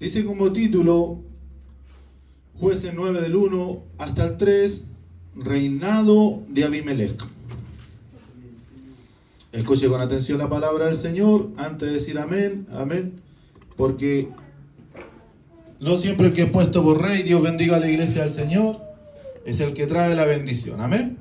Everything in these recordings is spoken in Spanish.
Dice como título, Jueces 9 del 1 hasta el 3, reinado de Abimelec. Escuche con atención la palabra del Señor antes de decir amén, amén, porque no siempre el que es puesto por rey, Dios bendiga a la iglesia del Señor, es el que trae la bendición, amén.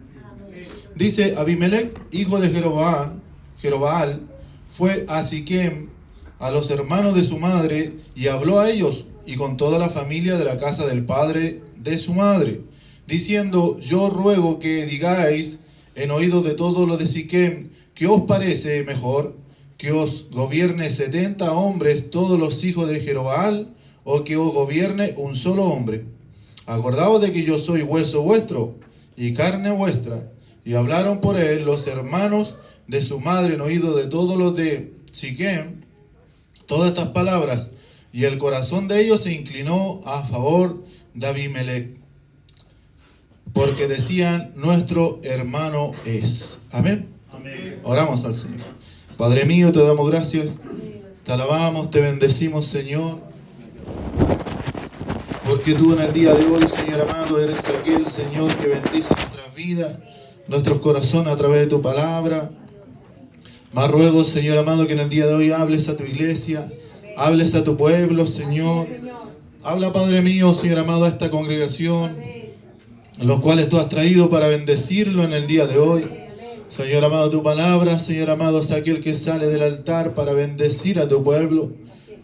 Dice, Abimelec, hijo de Jerobaal, fue a Siquem, a los hermanos de su madre, y habló a ellos, y con toda la familia de la casa del padre de su madre, diciendo, yo ruego que digáis en oídos de todos los de Siquem, ¿qué os parece mejor? ¿Que os gobierne 70 hombres, todos los hijos de Jerobaal, o que os gobierne un solo hombre? Acordaos de que yo soy hueso vuestro y carne vuestra. Y hablaron por él los hermanos de su madre en oído de todos los de Siquem todas estas palabras, y el corazón de ellos se inclinó a favor de Abimelec, porque decían, nuestro hermano es. Amén. Amén. Oramos al Señor. Padre mío, te damos gracias, te alabamos, te bendecimos, Señor, porque tú en el día de hoy, Señor amado, eres aquel Señor que bendice nuestras vidas, nuestros corazones a través de tu palabra. Más ruego, Señor amado, que en el día de hoy hables a tu iglesia, hables a tu pueblo, Señor. Habla, Padre mío, Señor amado, a esta congregación, los cuales tú has traído para bendecirlo en el día de hoy. Señor amado, tu palabra, Señor amado, es aquel que sale del altar para bendecir a tu pueblo.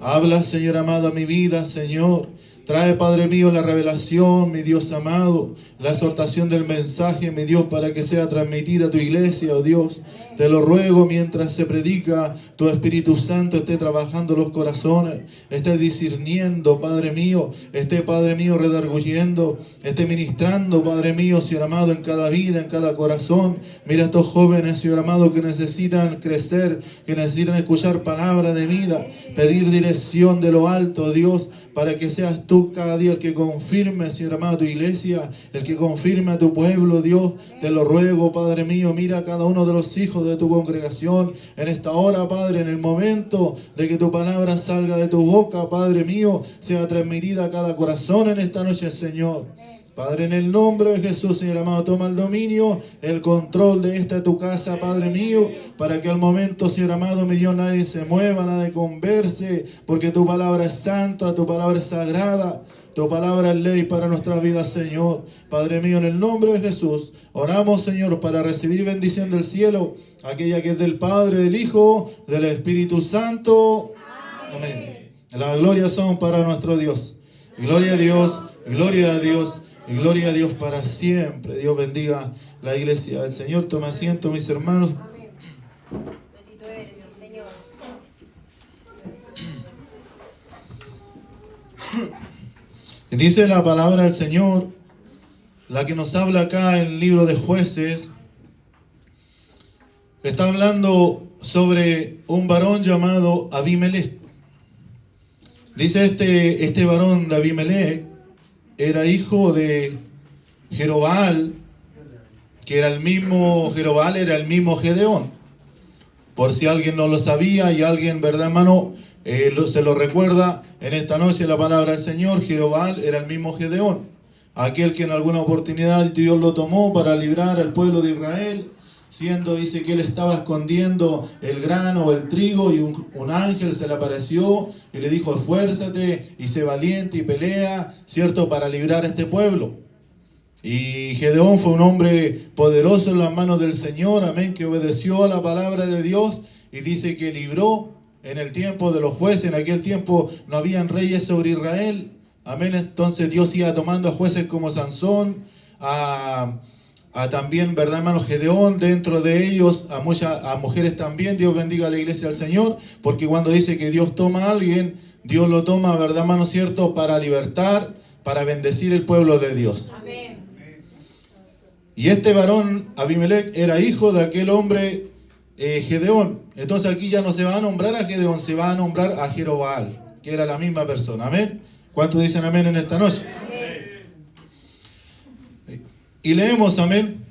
Habla, Señor amado, a mi vida, Señor. Trae, Padre mío, la revelación, mi Dios amado, la exhortación del mensaje, mi Dios, para que sea transmitida a tu iglesia, oh Dios. Te lo ruego mientras se predica, tu Espíritu Santo esté trabajando los corazones, esté discerniendo, Padre mío, esté, Padre mío, redarguyendo, esté ministrando, Padre mío, Señor amado, en cada vida, en cada corazón. Mira a estos jóvenes, Señor amado, que necesitan crecer, que necesitan escuchar palabra de vida, pedir dirección de lo alto, Dios, para que seas tú cada día el que confirme, Señor amado, a tu iglesia, el que confirme a tu pueblo, Dios. Te lo ruego, Padre mío, mira a cada uno de los hijos de tu congregación en esta hora, Padre, en el momento de que tu palabra salga de tu boca, Padre mío, sea transmitida a cada corazón en esta noche, Señor. Padre, en el nombre de Jesús, Señor amado, toma el dominio, el control de esta tu casa, Padre mío, para que al momento, Señor amado, mi Dios, nadie se mueva, nadie converse, porque tu palabra es santa, tu palabra es sagrada, tu palabra es ley para nuestras vidas, Señor. Padre mío, en el nombre de Jesús, oramos, Señor, para recibir bendición del cielo, aquella que es del Padre, del Hijo, del Espíritu Santo. Amén. Las glorias son para nuestro Dios. Gloria a Dios, gloria a Dios. Y gloria a Dios para siempre. Dios bendiga la iglesia del Señor. Toma asiento, mis hermanos. Amén. Bendito eres, sí, Señor. Dice la palabra del Señor, la que nos habla acá en el libro de Jueces. Está hablando sobre un varón llamado Abimelec. Dice este varón de Abimelec era hijo de Jerobaal, que era el mismo Jerobaal, era el mismo Gedeón. Por si alguien no lo sabía y alguien, ¿verdad, hermano? Se lo recuerda en esta noche la palabra del Señor. Jerobaal era el mismo Gedeón, aquel que en alguna oportunidad Dios lo tomó para librar al pueblo de Israel, siendo, dice que él estaba escondiendo el grano o el trigo, y un ángel se le apareció y le dijo, esfuérzate y sé valiente y pelea, ¿cierto?, para librar a este pueblo. Y Gedeón fue un hombre poderoso en las manos del Señor, amén, que obedeció a la palabra de Dios, y dice que libró en el tiempo de los jueces. En aquel tiempo no habían reyes sobre Israel, amén. Entonces Dios iba tomando a jueces como Sansón, a también, ¿verdad, hermano? Gedeón, dentro de ellos a mujeres también. Dios bendiga a la iglesia del Señor, porque cuando dice que Dios toma a alguien, Dios lo toma, ¿verdad, hermano? Cierto, para libertar, para bendecir el pueblo de Dios. Amén. Y este varón, Abimelec, era hijo de aquel hombre Gedeón. Entonces aquí ya no se va a nombrar a Gedeón, se va a nombrar a Jerobaal, que era la misma persona. Amén. ¿Cuántos dicen amén en esta noche? Y leemos, amén,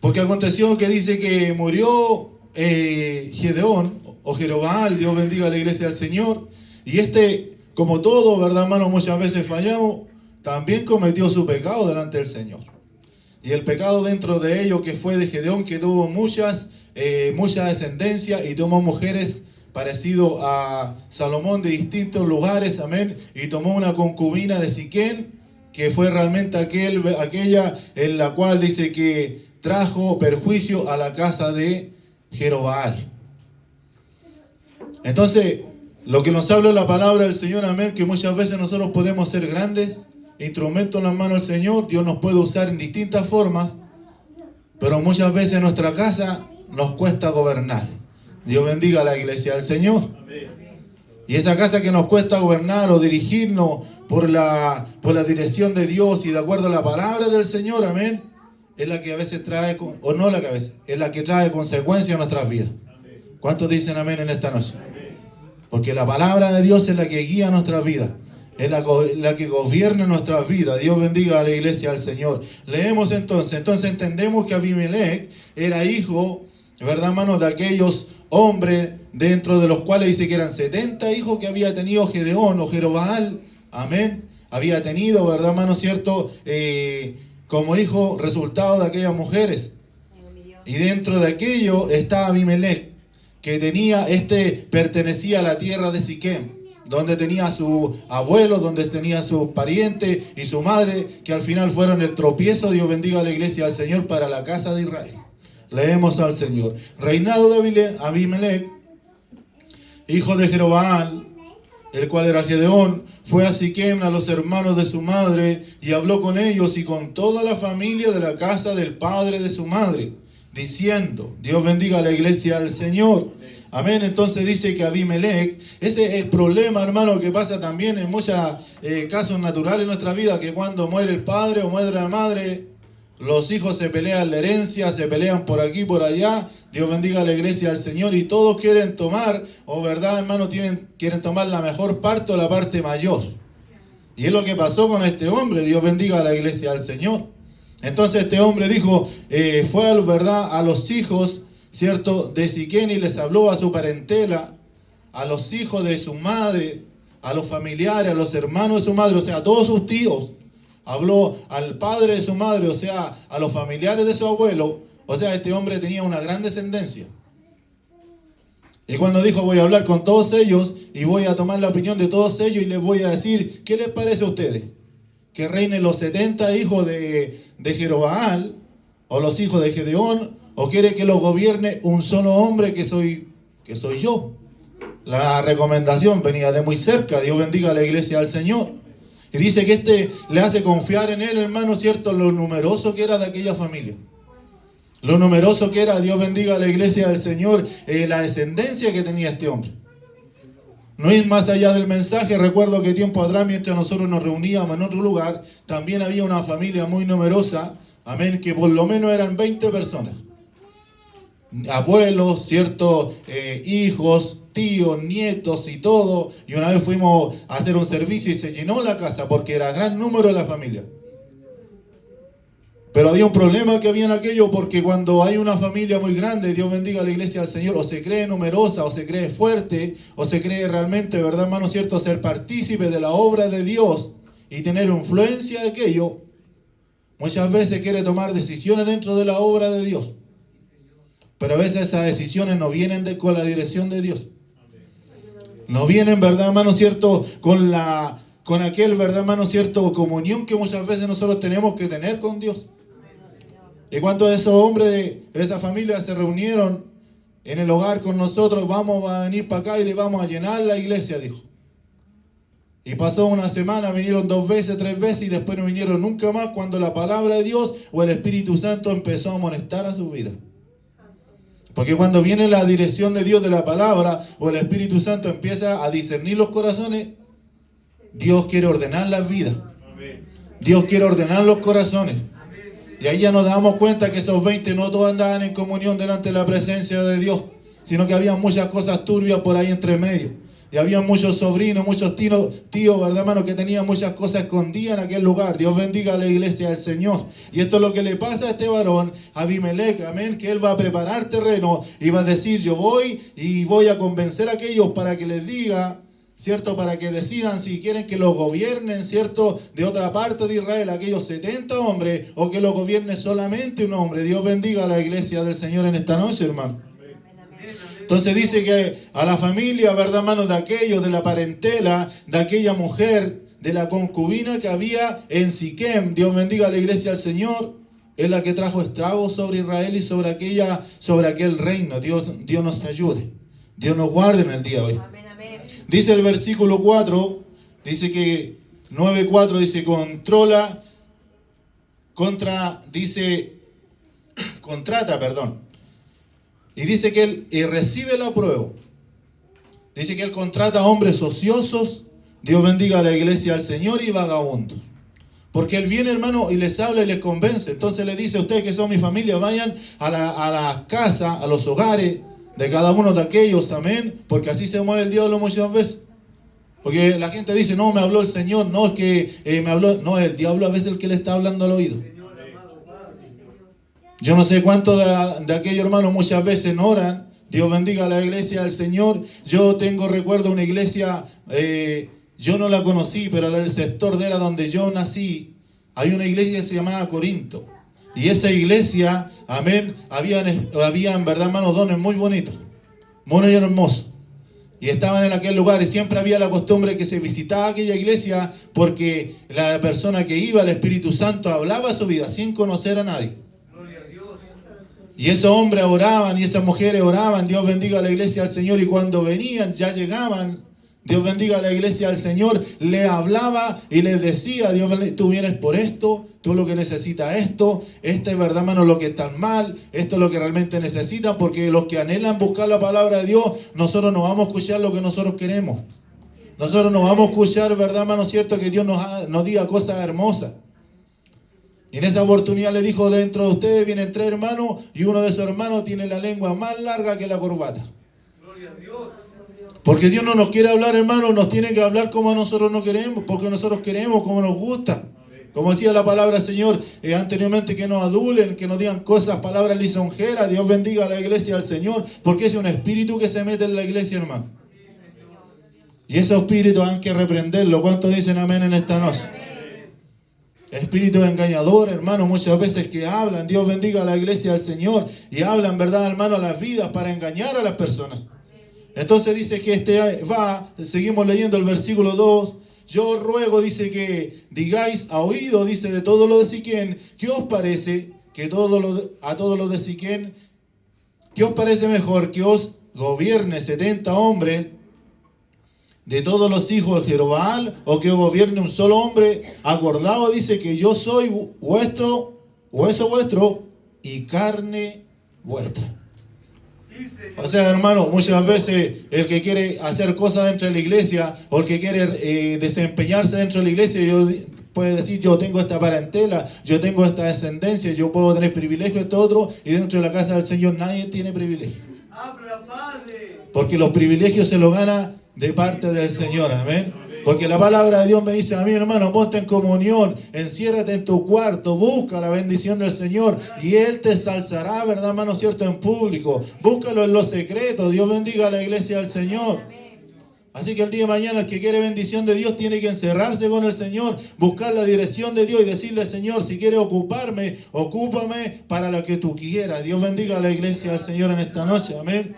porque aconteció que dice que murió Gedeón o Jerobaal, Dios bendiga a la iglesia del Señor, y este como todo, ¿verdad, hermano? Muchas veces fallamos, también cometió su pecado delante del Señor. Y el pecado dentro de ello que fue de Gedeón, que tuvo mucha descendencia y tomó mujeres parecido a Salomón de distintos lugares, amén, y tomó una concubina de Siquén, que fue realmente aquella en la cual dice que trajo perjuicio a la casa de Jerobaal. Entonces, lo que nos habla la palabra del Señor, amén, que muchas veces nosotros podemos ser grandes instrumentos en las manos del Señor. Dios nos puede usar en distintas formas, pero muchas veces en nuestra casa nos cuesta gobernar. Dios bendiga a la iglesia del Señor. Y esa casa que nos cuesta gobernar o dirigirnos por la dirección de Dios y de acuerdo a la palabra del Señor, amén, es la que a veces trae, o no la que a veces, es la que trae consecuencias en nuestras vidas. ¿Cuántos dicen amén en esta noche? Porque la palabra de Dios es la que guía nuestras vidas, es la que gobierna nuestras vidas. Dios bendiga a la iglesia del Señor. Leemos entonces entendemos que Abimelech era hijo, ¿verdad, hermano?, de aquellos hombres dentro de los cuales dice que eran 70 hijos que había tenido Gedeón o Jerobaal, amén, había tenido, ¿verdad, hermano, cierto? Como hijo resultado de aquellas mujeres. Y dentro de aquello está Abimelech, que pertenecía a la tierra de Siquem, donde tenía a su abuelo, donde tenía a su pariente y su madre, que al final fueron el tropiezo. Dios bendiga a la iglesia del Señor para la casa de Israel. Leemos al Señor. Reinado de Abimelech, hijo de Jerobaal, el cual era Gedeón, fue a Siquem a los hermanos de su madre y habló con ellos y con toda la familia de la casa del padre de su madre, diciendo, Dios bendiga a la iglesia del Señor. Amén. Entonces dice que Abimelech, ese es el problema, hermano, que pasa también en muchos casos naturales en nuestra vida, que cuando muere el padre o muere la madre, los hijos se pelean la herencia, se pelean por aquí, por allá. Dios bendiga a la iglesia del Señor y todos quieren tomar, o verdad, hermano, quieren tomar la mejor parte o la parte mayor. Y es lo que pasó con este hombre. Dios bendiga a la iglesia del Señor. Entonces este hombre dijo, fue verdad a los hijos, ¿cierto?, de Siquén, y les habló a su parentela, a los hijos de su madre, a los familiares, a los hermanos de su madre, o sea, a todos sus tíos. Habló al padre de su madre, o sea, a los familiares de su abuelo. O sea, este hombre tenía una gran descendencia. Y cuando dijo, voy a hablar con todos ellos y voy a tomar la opinión de todos ellos y les voy a decir, ¿qué les parece a ustedes? ¿Que reinen los 70 hijos de Jerobaal o los hijos de Gedeón? ¿O quiere que los gobierne un solo hombre que soy yo? La recomendación venía de muy cerca. Dios bendiga a la iglesia del Señor. Y dice que le hace confiar en él, hermano, ¿cierto?, lo numeroso que era de aquella familia. Lo numeroso que era, Dios bendiga a la iglesia del Señor, la descendencia que tenía este hombre. No es más allá del mensaje. Recuerdo que tiempo atrás, mientras nosotros nos reuníamos en otro lugar, también había una familia muy numerosa, amén, que por lo menos eran 20 personas. Abuelos, ¿cierto?, hijos, tíos, nietos y todo. Y una vez fuimos a hacer un servicio y se llenó la casa porque era gran número de la familia. Pero había un problema que había en aquello, porque cuando hay una familia muy grande, Dios bendiga a la iglesia del Señor, o se cree numerosa, o se cree fuerte, o se cree realmente, ¿verdad, hermano, cierto?, ser partícipe de la obra de Dios y tener influencia de aquello, muchas veces quiere tomar decisiones dentro de la obra de Dios. Pero a veces esas decisiones no vienen con la dirección de Dios. No vienen, ¿verdad, hermano, cierto?, con aquel, ¿verdad, hermano, cierto?, comunión que muchas veces nosotros tenemos que tener con Dios. Y cuando esos hombres de esa familia se reunieron en el hogar con nosotros, vamos a venir para acá y le vamos a llenar la iglesia, dijo. Y pasó una semana, vinieron 2 veces, 3 veces y después no vinieron nunca más, cuando la palabra de Dios o el Espíritu Santo empezó a amonestar a su vida. Porque cuando viene la dirección de Dios de la palabra o el Espíritu Santo empieza a discernir los corazones, Dios quiere ordenar las vidas. Dios quiere ordenar los corazones. Y ahí ya nos damos cuenta que esos 20 no todos andaban en comunión delante de la presencia de Dios, sino que había muchas cosas turbias por ahí entre medio. Y había muchos sobrinos, muchos tíos, ¿verdad, hermano?, que tenían muchas cosas escondidas en aquel lugar. Dios bendiga a la iglesia del Señor. Y esto es lo que le pasa a este varón, Abimelech, amén, que él va a preparar terreno y va a decir, yo voy y voy a convencer a aquellos para que les diga, ¿cierto? Para que decidan si quieren que los gobiernen, ¿cierto? De otra parte de Israel, aquellos 70 hombres, o que los gobierne solamente un hombre. Dios bendiga a la iglesia del Señor en esta noche, hermano. Entonces dice que a la familia, ¿verdad, hermano? De aquellos, de la parentela, de aquella mujer, de la concubina que había en Siquem. Dios bendiga a la iglesia del Señor. Es la que trajo estragos sobre Israel y sobre aquel reino. Dios nos ayude. Dios nos guarde en el día de hoy. Amén, amén. Dice el versículo 4, dice que 9:4 dice contrata, perdón. Y dice que él recibe la prueba. Dice que él contrata a hombres ociosos. Dios bendiga a la iglesia del Señor, y vagabundos. Porque él viene, hermano, y les habla y les convence. Entonces le dice: ustedes que son mi familia, vayan a la casa, a los hogares de cada uno de aquellos, amén. Porque así se mueve el diablo muchas veces. Porque la gente dice: no, me habló el Señor, no, es que me habló. No, el diablo a veces es el que le está hablando al oído. Yo no sé cuántos de aquellos hermanos muchas veces no oran. Dios bendiga a la iglesia del Señor. Yo recuerdo una iglesia, yo no la conocí, pero del sector de era donde yo nací, hay una iglesia que se llamaba Corinto. Y esa iglesia, amén, habían, verdad, hermanos, dones muy bonitos, muy hermosos. Y estaban en aquel lugar, y siempre había la costumbre que se visitaba aquella iglesia, porque la persona que iba, el Espíritu Santo, hablaba su vida sin conocer a nadie. Y esos hombres oraban y esas mujeres oraban. Dios bendiga a la iglesia del Señor. Y cuando venían, ya llegaban, Dios bendiga a la iglesia del Señor, le hablaba y les decía: Dios bendiga, tú vienes por esto, tú lo que necesitas esto, es verdad, hermano, lo que está mal, esto es lo que realmente necesitan, porque los que anhelan buscar la palabra de Dios, nosotros no vamos a escuchar lo que nosotros queremos. Nosotros no vamos a escuchar, verdad, hermano, cierto, que Dios nos diga cosas hermosas. Y en esa oportunidad le dijo: dentro de ustedes vienen 3 hermanos, y uno de esos hermanos tiene la lengua más larga que la corbata. Gloria a Dios. Porque Dios no nos quiere hablar, hermano, nos tiene que hablar como nosotros no queremos, porque nosotros queremos, como nos gusta. Como decía la palabra del Señor anteriormente, que nos adulen, que nos digan cosas, palabras lisonjeras. Dios bendiga a la iglesia del Señor, porque es un espíritu que se mete en la iglesia, hermano. Y ese espíritu hay que reprenderlo. ¿Cuántos dicen amén en esta noche? Espíritu engañador, hermano, muchas veces que hablan. Dios bendiga a la iglesia del Señor, y hablan, verdad, hermano, a las vidas para engañar a las personas. Entonces dice que seguimos leyendo el versículo 2. Yo ruego, dice, que digáis a oído, dice, de todo lo de Siquén, ¿qué os parece a todos los de Siquén? ¿Qué os parece mejor que os gobierne 70 hombres de todos los hijos de Jerobaal, o que gobierne un solo hombre? Acordado, dice, que yo soy vuestro, hueso vuestro y carne vuestra. O sea, hermano, muchas veces el que quiere hacer cosas dentro de la iglesia, o el que quiere desempeñarse dentro de la iglesia, puede decir: yo tengo esta parentela, yo tengo esta descendencia, yo puedo tener privilegio, esto otro, y dentro de la casa del Señor nadie tiene privilegio. Porque los privilegios se los gana de parte del Señor, amén. Porque la palabra de Dios me dice a mí: hermano, ponte en comunión, enciérrate en tu cuarto, busca la bendición del Señor, y Él te ensalzará, verdad, hermano, cierto, en público. Búscalo en los secretos. Dios bendiga a la iglesia del Señor. Así que el día de mañana, el que quiere bendición de Dios tiene que encerrarse con el Señor, buscar la dirección de Dios y decirle: Señor, si quieres ocuparme, ocúpame para lo que tú quieras. Dios bendiga a la iglesia del Señor en esta noche, amén.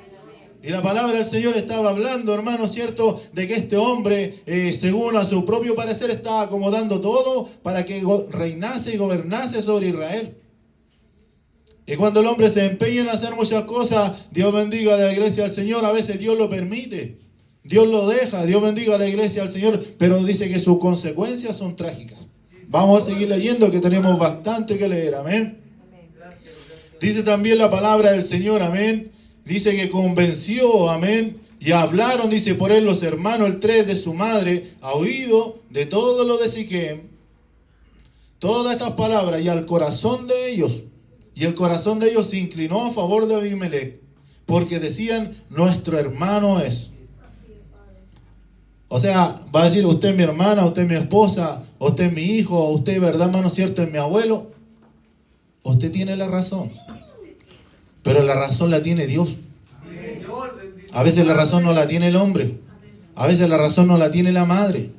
Y la palabra del Señor estaba hablando, hermano, cierto, de que este hombre, según a su propio parecer, estaba acomodando todo para que reinase y gobernase sobre Israel. Y cuando el hombre se empeña en hacer muchas cosas, Dios bendiga a la iglesia del Señor, a veces Dios lo permite, Dios lo deja. Dios bendiga a la iglesia del Señor, pero dice que sus consecuencias son trágicas. Vamos a seguir leyendo, que tenemos bastante que leer, amén. Dice también la palabra del Señor, amén. Dice que convenció, amén, y hablaron, dice, por él los hermanos, el 3 de su madre, a oído de todo lo de Siquem, todas estas palabras, y al corazón de ellos, y el corazón de ellos se inclinó a favor de Abimelech, porque decían: nuestro hermano es. O sea, va a decir: usted es mi hermana, usted es mi esposa, usted es mi hijo, usted, verdad, hermano, cierto, es mi abuelo. Usted tiene la razón. Pero la razón la tiene Dios. A veces la razón no la tiene el hombre. A veces la razón no la tiene la madre,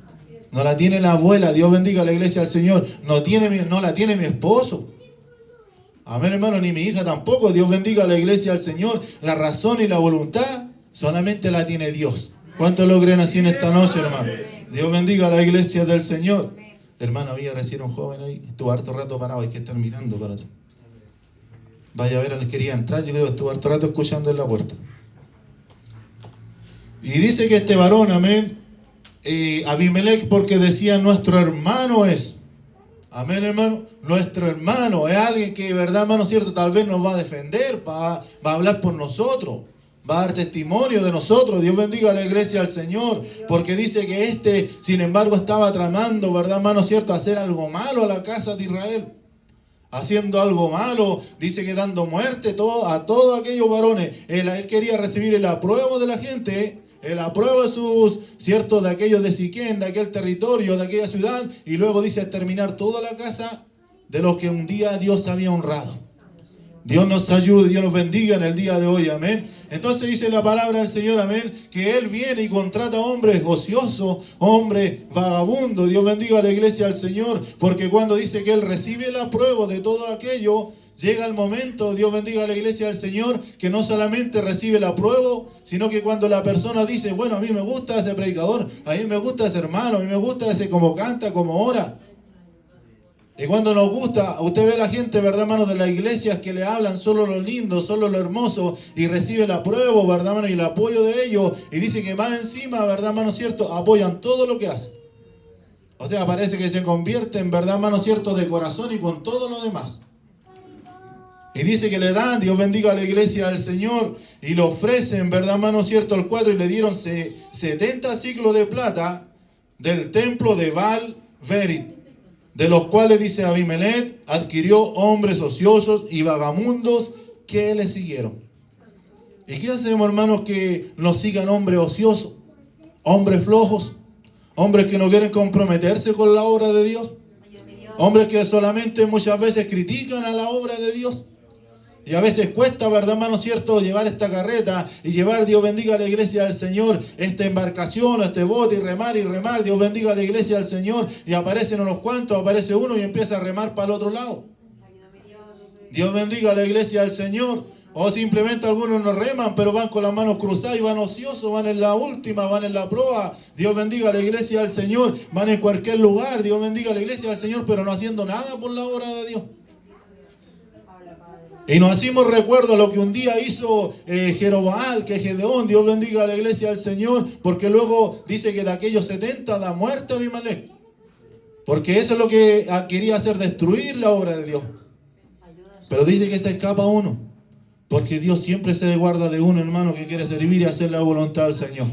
no la tiene la abuela. Dios bendiga a la iglesia del Señor. No la tiene mi esposo. Amén, hermano, ni mi hija tampoco. Dios bendiga a la iglesia del Señor. La razón y la voluntad solamente la tiene Dios. ¿Cuántos lo creen así en esta noche, hermano? Dios bendiga a la iglesia del Señor. Hermano, había recién un joven ahí, estuvo harto rato parado, hay que estar mirando para atrás. Vaya a ver, les quería entrar, yo creo que estuvo harto rato escuchando en la puerta. Y dice que este varón, amén, Abimelech, porque decía nuestro hermano es. Amén, hermano. Nuestro hermano es alguien que, verdad, hermano, cierto, tal vez nos va a defender, va a hablar por nosotros, va a dar testimonio de nosotros. Dios bendiga a la iglesia del Señor, porque dice que sin embargo, estaba tramando, verdad, hermano, cierto, hacer algo malo a la casa de Israel. Haciendo algo malo, dice que dando muerte a todos aquellos varones. Él quería recibir el apruebo de la gente, el apruebo de aquellos de Siquén, de aquel territorio, de aquella ciudad, y luego dice terminar toda la casa de los que un día Dios había honrado. Dios nos ayude, Dios nos bendiga en el día de hoy, amén. Entonces dice la palabra del Señor, amén, que Él viene y contrata hombres ociosos, hombres vagabundos. Dios bendiga a la iglesia del Señor, porque cuando dice que Él recibe el apruebo de todo aquello, llega el momento, Dios bendiga a la iglesia del Señor, que no solamente recibe el apruebo, sino que cuando la persona dice, bueno, a mí me gusta ese predicador, a mí me gusta ese hermano, a mí me gusta ese como canta, como ora. Y cuando nos gusta, usted ve a la gente, verdad, hermano, de las iglesias que le hablan solo lo lindo, solo lo hermoso, y recibe el apruebo, verdad, hermano, y el apoyo de ellos, y dice que más encima, verdad, hermano, cierto, apoyan todo lo que hacen. O sea, parece que se convierten, verdad, hermano, cierto, de corazón y con todo lo demás. Y dice que le dan, Dios bendiga a la iglesia del Señor, y le ofrecen, verdad, hermano, cierto, el cuadro, y le dieron 70 ciclos de plata del templo de Baal Berit, de los cuales, dice Abimelech, adquirió hombres ociosos y vagamundos que le siguieron. ¿Y qué hacemos, hermanos, que nos sigan hombres ociosos, hombres flojos, hombres que no quieren comprometerse con la obra de Dios, hombres que solamente muchas veces critican a la obra de Dios? Y a veces cuesta, verdad, hermano, cierto, llevar esta carreta y llevar, Dios bendiga a la iglesia del Señor, esta embarcación, este bote y remar, Dios bendiga a la iglesia del Señor, y aparecen unos cuantos, aparece uno y empieza a remar para el otro lado. Dios bendiga a la iglesia del Señor. O simplemente algunos no reman, pero van con las manos cruzadas y van ociosos, van en la última, van en la proa. Dios bendiga a la iglesia del Señor, van en cualquier lugar, Dios bendiga a la iglesia del Señor, pero no haciendo nada por la obra de Dios. Y nos hacemos recuerdo a lo que un día hizo Jeroboam, que Gedeón, Dios bendiga a la iglesia del Señor, porque luego dice que de aquellos 70 da muerte a Abimelech. Porque eso es lo que quería hacer, destruir la obra de Dios. Pero dice que se escapa uno, porque Dios siempre se guarda de uno, hermano, que quiere servir y hacer la voluntad del Señor.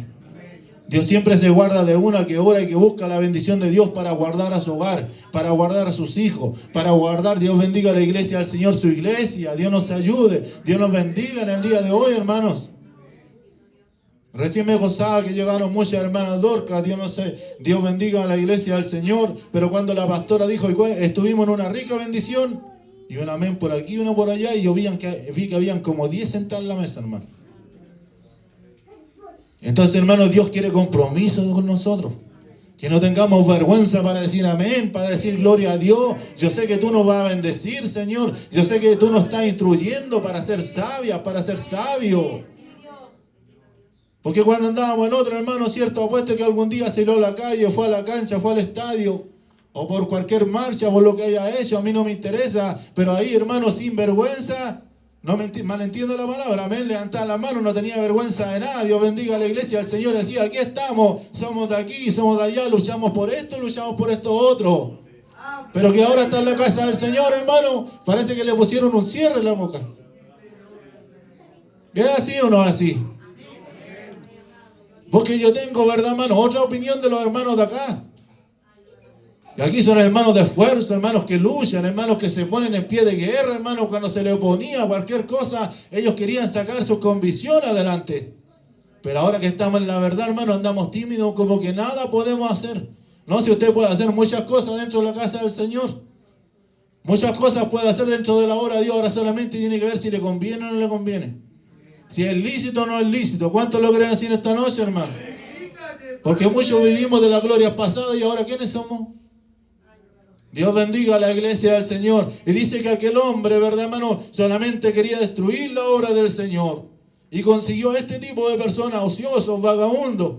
Dios siempre se guarda de una que ora y que busca la bendición de Dios para guardar a su hogar, para guardar a sus hijos, para guardar, Dios bendiga a la iglesia del Señor, su iglesia. Dios nos ayude, Dios nos bendiga en el día de hoy, hermanos. Recién me gozaba que llegaron muchas hermanas Dorcas, Dios bendiga a la iglesia del Señor, pero cuando la pastora dijo, estuvimos en una rica bendición, y un amén por aquí, uno por allá, y yo vi que habían como 10 sentados en la mesa, hermano. Entonces, hermanos, Dios quiere compromiso con nosotros. Que no tengamos vergüenza para decir amén, para decir gloria a Dios. Yo sé que tú nos vas a bendecir, Señor. Yo sé que tú nos estás instruyendo para ser sabias, para ser sabios. Porque cuando andábamos en otro, hermano, cierto, apuesto que algún día salió a la calle, fue a la cancha, fue al estadio, o por cualquier marcha, por lo que haya hecho, a mí no me interesa. Pero ahí, hermano, sin vergüenza, no malentiendo la palabra, amén, levantaba la mano, no tenía vergüenza de nada. Dios bendiga a la iglesia, el Señor decía, aquí estamos, somos de aquí, somos de allá, luchamos por esto otro. Pero que ahora está en la casa del Señor, hermano, parece que le pusieron un cierre en la boca. ¿Es así o no es así? Porque yo tengo, verdad, hermano, otra opinión de los hermanos de acá. Y aquí son hermanos de esfuerzo, hermanos que luchan, hermanos que se ponen en pie de guerra, hermanos, cuando se le oponía cualquier cosa, ellos querían sacar su convicción adelante. Pero ahora que estamos en la verdad, hermanos, andamos tímidos, como que nada podemos hacer. No, si usted puede hacer muchas cosas dentro de la casa del Señor. Muchas cosas puede hacer dentro de la obra de Dios, ahora solamente tiene que ver si le conviene o no le conviene. Si es lícito o no es lícito. ¿Cuántos lo creen así en esta noche, hermano? Porque muchos vivimos de la gloria pasada y ahora ¿quiénes somos? Dios bendiga a la iglesia del Señor. Y dice que aquel hombre, ¿verdad, hermano? Solamente quería destruir la obra del Señor. Y consiguió este tipo de personas, ociosos, vagabundos.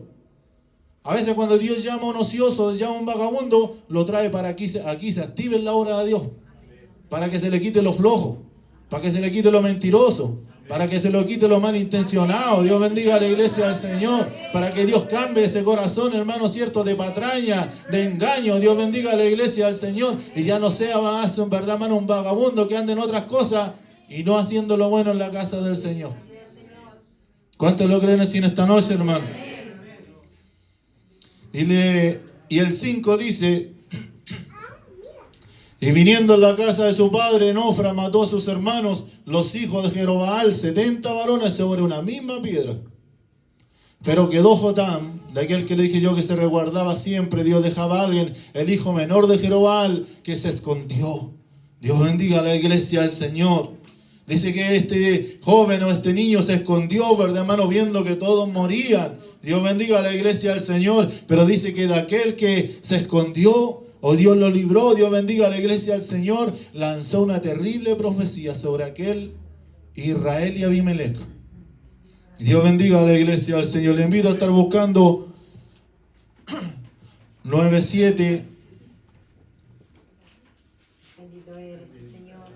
A veces cuando Dios llama a un ocioso, llama a un vagabundo, lo trae para que aquí se active en la obra de Dios. Para que se le quite lo flojo. Para que se le quite lo mentiroso. Para que se lo quite lo malintencionado. Dios bendiga a la iglesia del Señor. Para que Dios cambie ese corazón, hermano, cierto, de patraña, de engaño. Dios bendiga a la iglesia del Señor. Y ya no sea más, verdad, hermano, un vagabundo que ande en otras cosas y no haciendo lo bueno en la casa del Señor. ¿Cuántos lo creen así en esta noche, hermano? Y el 5 dice: y viniendo en la casa de su padre, Enofra mató a sus hermanos, los hijos de Jerobaal, 70 varones sobre una misma piedra. Pero quedó Jotam, de aquel que le dije yo que se resguardaba siempre, Dios dejaba a alguien, el hijo menor de Jerobaal, que se escondió. Dios bendiga a la iglesia del Señor. Dice que este joven o este niño se escondió, ¿verdad, hermano? Viendo que todos morían. Dios bendiga a la iglesia del Señor. Pero dice que de aquel que se escondió, o Dios lo libró, Dios bendiga a la iglesia del Señor, lanzó una terrible profecía sobre aquel Israel y Abimelech. Dios bendiga a la iglesia del Señor. Le invito a estar buscando 9:7. Bendito eres, Señor.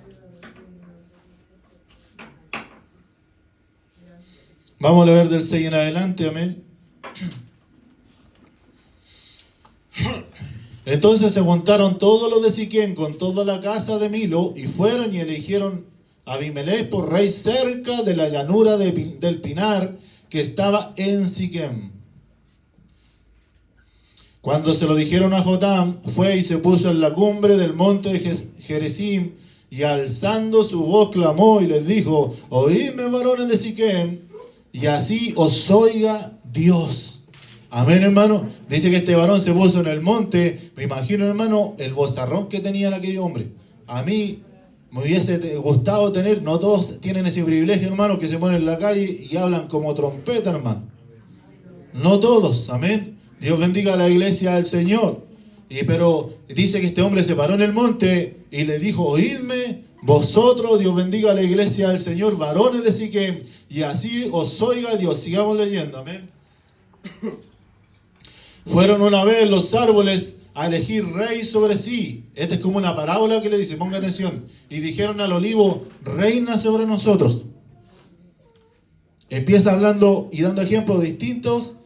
Vamos a leer del 6 en adelante, amén. Entonces se juntaron todos los de Siquem con toda la casa de Milo y fueron y eligieron a Abimelech por rey cerca de la llanura del Pinar que estaba en Siquem. Cuando se lo dijeron a Jotam, fue y se puso en la cumbre del monte de Gerizim y alzando su voz clamó y les dijo: oídme, varones de Siquem, y así os oiga Dios. Amén, hermano. Dice que este varón se puso en el monte. Me imagino, hermano, el vozarrón que tenía aquel hombre. A mí me hubiese gustado tener, no todos tienen ese privilegio, hermano, que se ponen en la calle y hablan como trompeta, hermano. No todos, amén. Dios bendiga a la iglesia del Señor. Pero dice que este hombre se paró en el monte y le dijo: oídme, vosotros, Dios bendiga a la iglesia del Señor, varones de Siquem, y así os oiga Dios. Sigamos leyendo, amén. Fueron una vez los árboles a elegir rey sobre sí. Esta es como una parábola que le dice, ponga atención. Y dijeron al olivo: reina sobre nosotros. Empieza hablando y dando ejemplos de distintos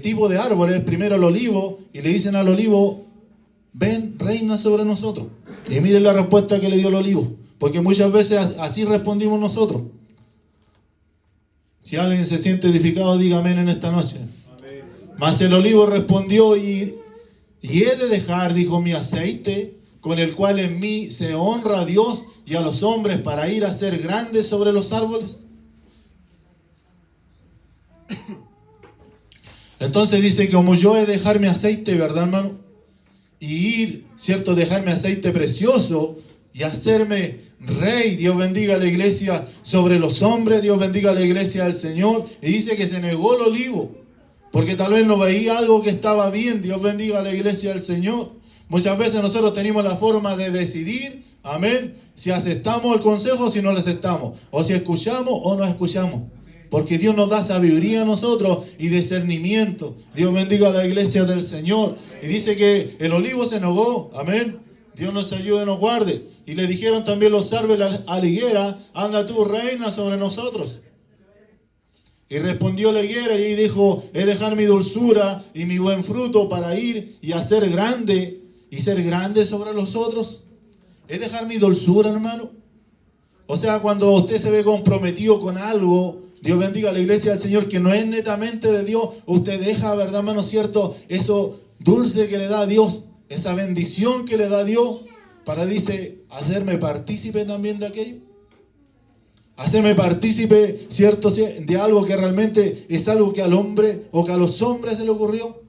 tipos de árboles. Primero el olivo, y le dicen al olivo: ven, reina sobre nosotros. Y miren la respuesta que le dio el olivo, porque muchas veces así respondimos nosotros. Si alguien se siente edificado, diga amén en esta noche. Mas el olivo respondió: y he de dejar, dijo, mi aceite, con el cual en mí se honra a Dios y a los hombres, para ir a ser grande sobre los árboles. Entonces dice que como yo he de dejar mi aceite, ¿verdad, hermano? Y ir, ¿cierto? Dejar mi aceite precioso y hacerme rey. Dios bendiga a la iglesia sobre los hombres. Dios bendiga a la iglesia del Señor. Y dice que se negó el olivo, porque tal vez no veía algo que estaba bien. Dios bendiga a la iglesia del Señor. Muchas veces nosotros tenemos la forma de decidir, amén, si aceptamos el consejo o si no lo aceptamos, o si escuchamos o no escuchamos. Porque Dios nos da sabiduría a nosotros y discernimiento. Dios bendiga a la iglesia del Señor. Y dice que el olivo se negó, amén. Dios nos ayude y nos guarde. Y le dijeron también los árboles a la higuera: anda tú, reina sobre nosotros. Y respondió la higuera y dijo: he de dejar mi dulzura y mi buen fruto para ir y hacer grande y ser grande sobre los otros. Es dejar mi dulzura, hermano. O sea, cuando usted se ve comprometido con algo, Dios bendiga a la iglesia del Señor, que no es netamente de Dios, usted deja, ¿verdad, hermano, cierto? Eso dulce que le da a Dios, esa bendición que le da a Dios, para, dice, hacerme partícipe también de aquello. Hacerme partícipe, ¿cierto?, de algo que realmente es algo que al hombre o que a los hombres se le ocurrió.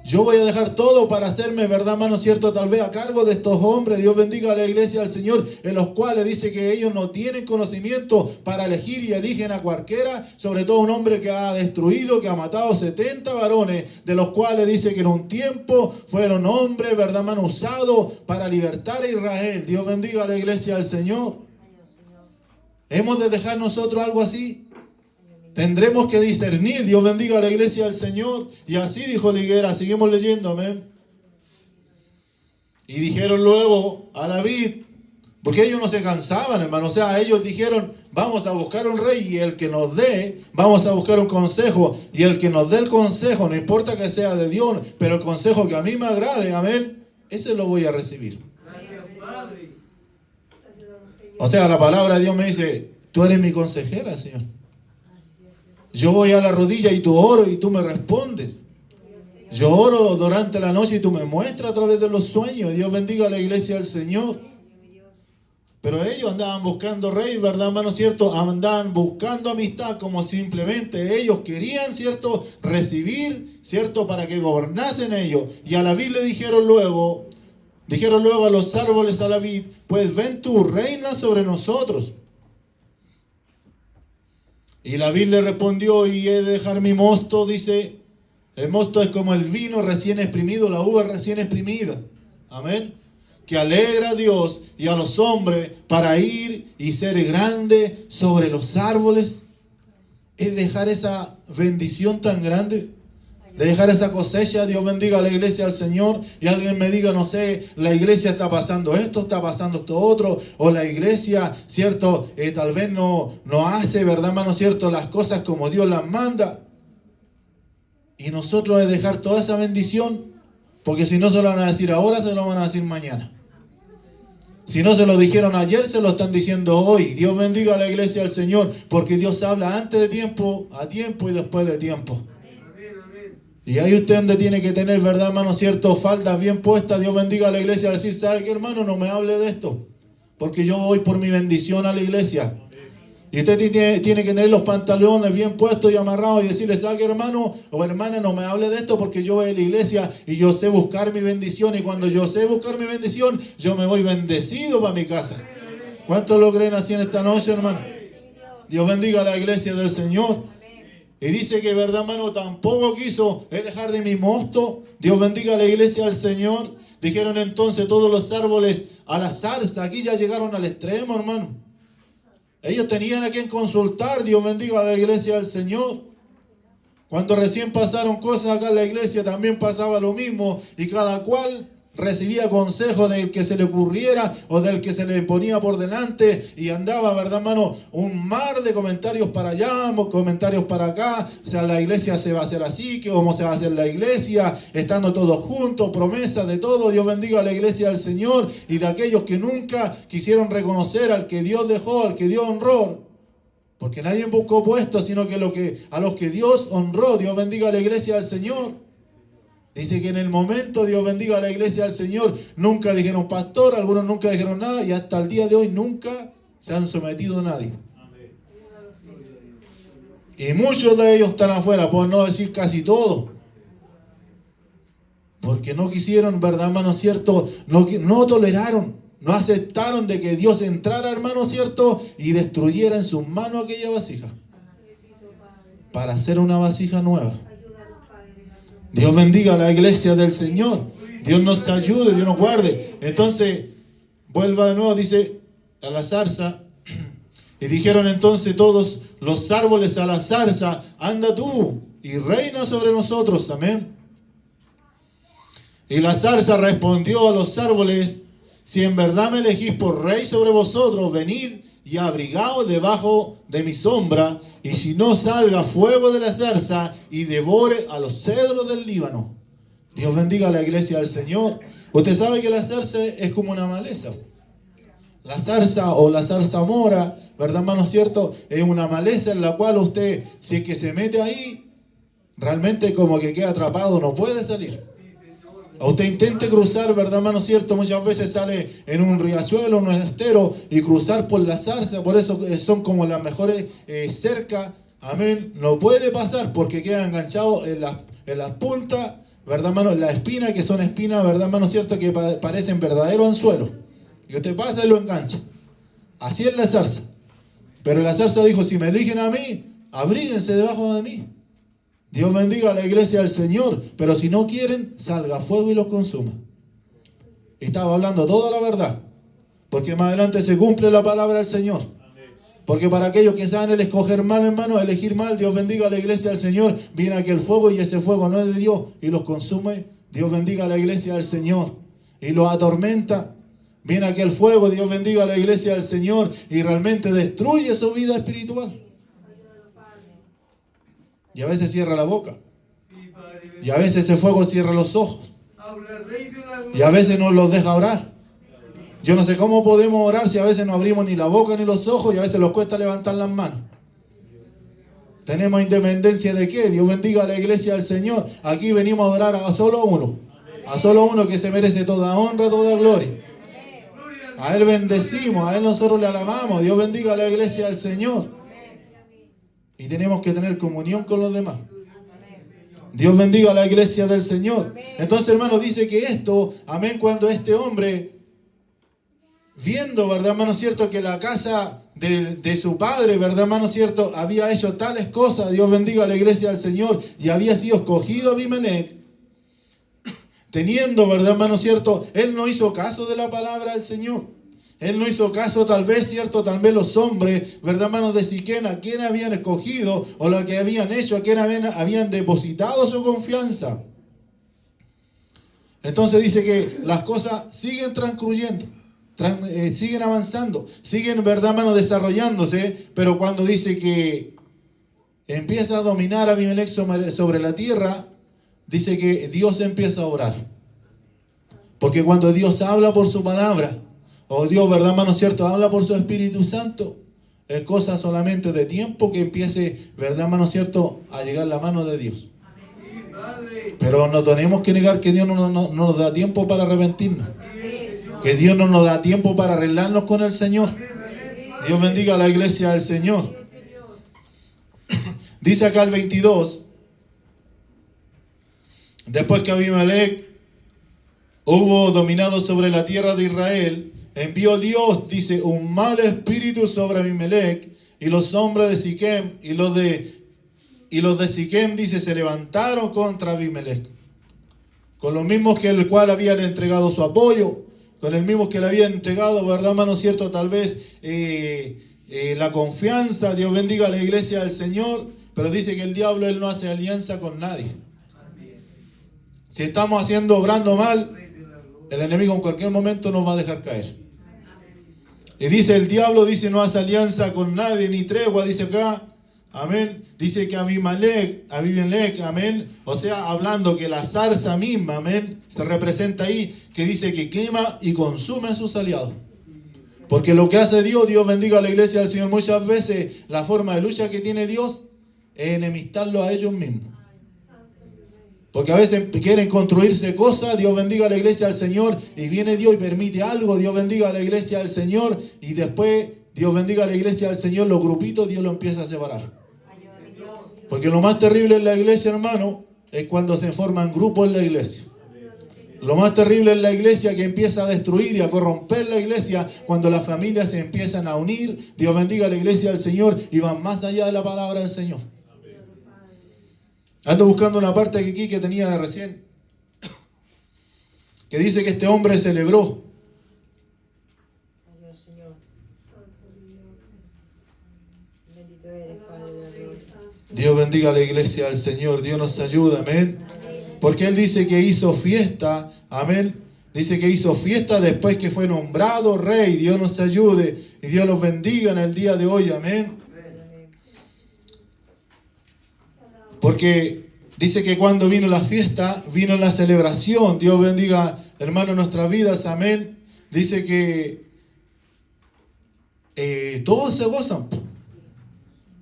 Yo voy a dejar todo para hacerme, ¿verdad, hermano? Cierto, tal vez a cargo de estos hombres. Dios bendiga a la iglesia del Señor, en los cuales dice que ellos no tienen conocimiento para elegir y eligen a cualquiera, sobre todo un hombre que ha destruido, que ha matado 70 varones, de los cuales dice que en un tiempo fueron hombres, ¿verdad, hermano? Usados para libertar a Israel. Dios bendiga a la iglesia del Señor. ¿Hemos de dejar nosotros algo así? Tendremos que discernir. Dios bendiga a la iglesia del Señor. Y así dijo la higuera. Seguimos leyendo, amén. Y dijeron luego a David, porque ellos no se cansaban, hermano. O sea, ellos dijeron, vamos a buscar un rey y el que nos dé, vamos a buscar un consejo. Y el que nos dé el consejo, no importa que sea de Dios, pero el consejo que a mí me agrade, amén, ese lo voy a recibir. O sea, la palabra de Dios me dice, tú eres mi consejera, Señor. Yo voy a la rodilla y tú oro y tú me respondes. Yo oro durante la noche y tú me muestras a través de los sueños. Dios bendiga a la iglesia del Señor. Pero ellos andaban buscando rey, ¿verdad, hermano? ¿Cierto? Andaban buscando amistad como simplemente ellos querían, ¿cierto? Recibir, ¿cierto? Para que gobernasen ellos. Y a David le dijeron luego a los árboles a David, pues ven tú, reina sobre nosotros. Y David le respondió, y he de dejar mi mosto, dice, el mosto es como el vino recién exprimido, la uva recién exprimida. Amén. Que alegra a Dios y a los hombres para ir y ser grande sobre los árboles. Es dejar esa bendición tan grande. De dejar esa cosecha. Dios bendiga a la iglesia del Señor. Y alguien me diga, no sé, la iglesia está pasando esto otro. O la iglesia, cierto, tal vez no hace, ¿verdad, hermano? Cierto, las cosas como Dios las manda. Y nosotros de dejar toda esa bendición. Porque si no se lo van a decir ahora, se lo van a decir mañana. Si no se lo dijeron ayer, se lo están diciendo hoy. Dios bendiga a la iglesia del Señor. Porque Dios habla antes de tiempo, a tiempo y después de tiempo. Y ahí usted donde tiene que tener, ¿verdad, hermano? Cierto, faldas bien puestas. Dios bendiga a la iglesia. A decir, ¿sabe qué, hermano? No me hable de esto. Porque yo voy por mi bendición a la iglesia. Y usted tiene que tener los pantalones bien puestos y amarrados y decirle, ¿sabe qué, hermano? O hermana, no me hable de esto porque yo voy a la iglesia y yo sé buscar mi bendición. Y cuando yo sé buscar mi bendición, yo me voy bendecido para mi casa. ¿Cuántos lo creen así en esta noche, hermano? Dios bendiga a la iglesia del Señor. Y dice que, verdad, hermano, tampoco quiso dejar de mi mosto. Dios bendiga a la iglesia del Señor. Dijeron entonces todos los árboles a la zarza. Aquí ya llegaron al extremo, hermano. Ellos tenían a quien consultar. Dios bendiga a la iglesia del Señor. Cuando recién pasaron cosas acá en la iglesia, también pasaba lo mismo. Y cada cual recibía consejo del que se le ocurriera o del que se le ponía por delante y andaba, ¿verdad, hermano? Un mar de comentarios para allá, comentarios para acá. O sea, la iglesia se va a hacer así, que cómo se va a hacer la iglesia, estando todos juntos, promesas de todo. Dios bendiga a la iglesia del Señor y de aquellos que nunca quisieron reconocer al que Dios dejó, al que Dios honró. Porque nadie buscó puestos, sino que a los que Dios honró. Dios bendiga a la iglesia del Señor. Dice que en el momento, Dios bendiga a la iglesia del Señor, nunca dijeron pastor, algunos nunca dijeron nada y hasta el día de hoy nunca se han sometido a nadie. Y muchos de ellos están afuera, por no decir casi todos. Porque no quisieron, ¿verdad, hermano? Cierto, no toleraron, no aceptaron de que Dios entrara, hermano, cierto, y destruyera en sus manos aquella vasija. Para hacer una vasija nueva. Dios bendiga a la iglesia del Señor. Dios nos ayude, Dios nos guarde. Entonces, vuelva de nuevo, dice, a la zarza. Y dijeron entonces todos los árboles a la zarza, anda tú y reina sobre nosotros. Amén. Y la zarza respondió a los árboles, si en verdad me elegís por rey sobre vosotros, venid y abrigaos debajo de mi sombra, y si no salga fuego de la zarza y devore a los cedros del Líbano. Dios bendiga a la iglesia del Señor. Usted sabe que la zarza es como una maleza. La zarza o la zarzamora, ¿verdad, hermano? ¿Cierto? Es una maleza en la cual usted, si es que se mete ahí, realmente como que queda atrapado, no puede salir. A usted intente cruzar, ¿verdad, hermano? Cierto, muchas veces sale en un riachuelo, en un estero y cruzar por la zarza, por eso son como las mejores cercas, amén. No puede pasar porque queda enganchado en las puntas, ¿verdad, hermano? La espina, que son espinas, ¿verdad, hermano? Cierto, que parecen verdadero anzuelo. Y usted pasa y lo engancha. Así es la zarza. Pero la zarza dijo, si me eligen a mí, abríguense debajo de mí. Dios bendiga a la iglesia del Señor. Pero si no quieren, salga fuego y los consuma. Y estaba hablando toda la verdad. Porque más adelante se cumple la palabra del Señor. Porque para aquellos que saben el escoger mal, hermano, elegir mal, Dios bendiga a la iglesia del Señor. Viene aquel fuego y ese fuego no es de Dios y los consume. Dios bendiga a la iglesia del Señor y los atormenta. Viene aquel fuego, Dios bendiga a la iglesia del Señor y realmente destruye su vida espiritual. Y a veces cierra la boca. Y a veces ese fuego cierra los ojos. Y a veces no los deja orar. Yo no sé cómo podemos orar si a veces no abrimos ni la boca ni los ojos y a veces nos cuesta levantar las manos. ¿Tenemos independencia de qué? Dios bendiga a la iglesia del Señor. Aquí venimos a adorar a solo uno. A solo uno que se merece toda honra, toda gloria. A Él bendecimos, a Él nosotros le alabamos. Dios bendiga a la iglesia del Señor. Y tenemos que tener comunión con los demás. Dios bendiga a la iglesia del Señor. Entonces, hermano, dice que esto, amén, cuando este hombre, viendo, ¿verdad, hermano cierto? Que la casa de su padre, ¿verdad, hermano cierto? Había hecho tales cosas, Dios bendiga a la iglesia del Señor, y había sido escogido Abimelech. Teniendo, ¿verdad, hermano cierto? Él no hizo caso de la palabra del Señor. Él no hizo caso, tal vez, cierto, tal vez los hombres, ¿verdad, hermanos? De Siquén, a quien habían escogido, o lo que habían hecho, a quien habían depositado su confianza. Entonces dice que las cosas siguen transcurriendo. Siguen avanzando, siguen, ¿verdad, hermano? Desarrollándose, pero cuando dice que empieza a dominar a Abimelech sobre la tierra, dice que Dios empieza a orar. Porque cuando Dios habla por su palabra, o Dios, ¿verdad, hermano cierto? Habla por su Espíritu Santo, es cosa solamente de tiempo que empiece, ¿verdad, hermano cierto? A llegar la mano de Dios. Pero no tenemos que negar que Dios no nos da tiempo para arrepentirnos. Que Dios no nos da tiempo para arreglarnos con el Señor. Dios bendiga a la iglesia del Señor. Dice acá el 22. Después que Abimelech hubo dominado sobre la tierra de Israel, envió Dios, dice, un mal espíritu sobre Abimelech y los hombres de Siquem y los de Siquem, dice, se levantaron contra Abimelech. Con los mismos que el cual habían entregado su apoyo. Con el mismo que le había entregado, ¿verdad, hermano cierto? Tal vez la confianza. Dios bendiga a la iglesia del Señor. Pero dice que el diablo, él no hace alianza con nadie. Si estamos obrando mal, el enemigo en cualquier momento nos va a dejar caer. Y dice el diablo, dice, no hace alianza con nadie, ni tregua, dice acá. Amén. Dice que Abimelech, amén. O sea, hablando que la zarza misma, amén, se representa ahí, que dice que quema y consume a sus aliados. Porque lo que hace Dios, Dios bendiga a la iglesia del Señor, muchas veces la forma de lucha que tiene Dios es enemistarlo a ellos mismos. Porque a veces quieren construirse cosas, Dios bendiga a la iglesia del Señor, y viene Dios y permite algo, Dios bendiga a la iglesia del Señor, y después, Dios bendiga a la iglesia del Señor, los grupitos, Dios lo empieza a separar. Porque lo más terrible en la iglesia, hermano, es cuando se forman grupos en la iglesia. Lo más terrible en la iglesia que empieza a destruir y a corromper la iglesia, cuando las familias se empiezan a unir, Dios bendiga a la iglesia del Señor, y van más allá de la palabra del Señor. Ando buscando una parte aquí que tenía de recién, que dice que este hombre celebró. Dios bendiga a la iglesia del Señor. Dios nos ayuda, amén. Porque Él dice que hizo fiesta, amén. Dice que hizo fiesta después que fue nombrado rey. Dios nos ayude y Dios los bendiga en el día de hoy, amén. Porque dice que cuando vino la fiesta, vino la celebración. Dios bendiga, hermano, nuestras vidas, amén. Dice que todos se gozan.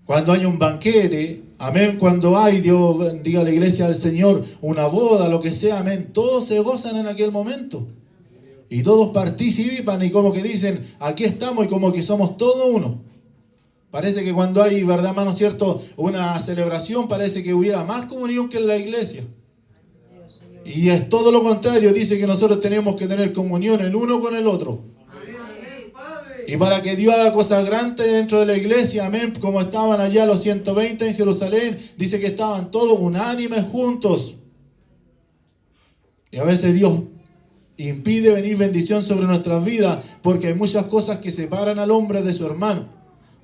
Cuando hay un banquete, amén, cuando hay, Dios bendiga a la iglesia del Señor, una boda, lo que sea, amén, todos se gozan en aquel momento. Y todos participan y como que dicen, aquí estamos y como que somos todos uno. Parece que cuando hay, ¿verdad, hermano cierto?, una celebración, parece que hubiera más comunión que en la iglesia. Y es todo lo contrario. Dice que nosotros tenemos que tener comunión el uno con el otro. Y para que Dios haga cosas grandes dentro de la iglesia, amén, como estaban allá los 120 en Jerusalén, dice que estaban todos unánimes juntos. Y a veces Dios impide venir bendición sobre nuestras vidas, porque hay muchas cosas que separan al hombre de su hermano.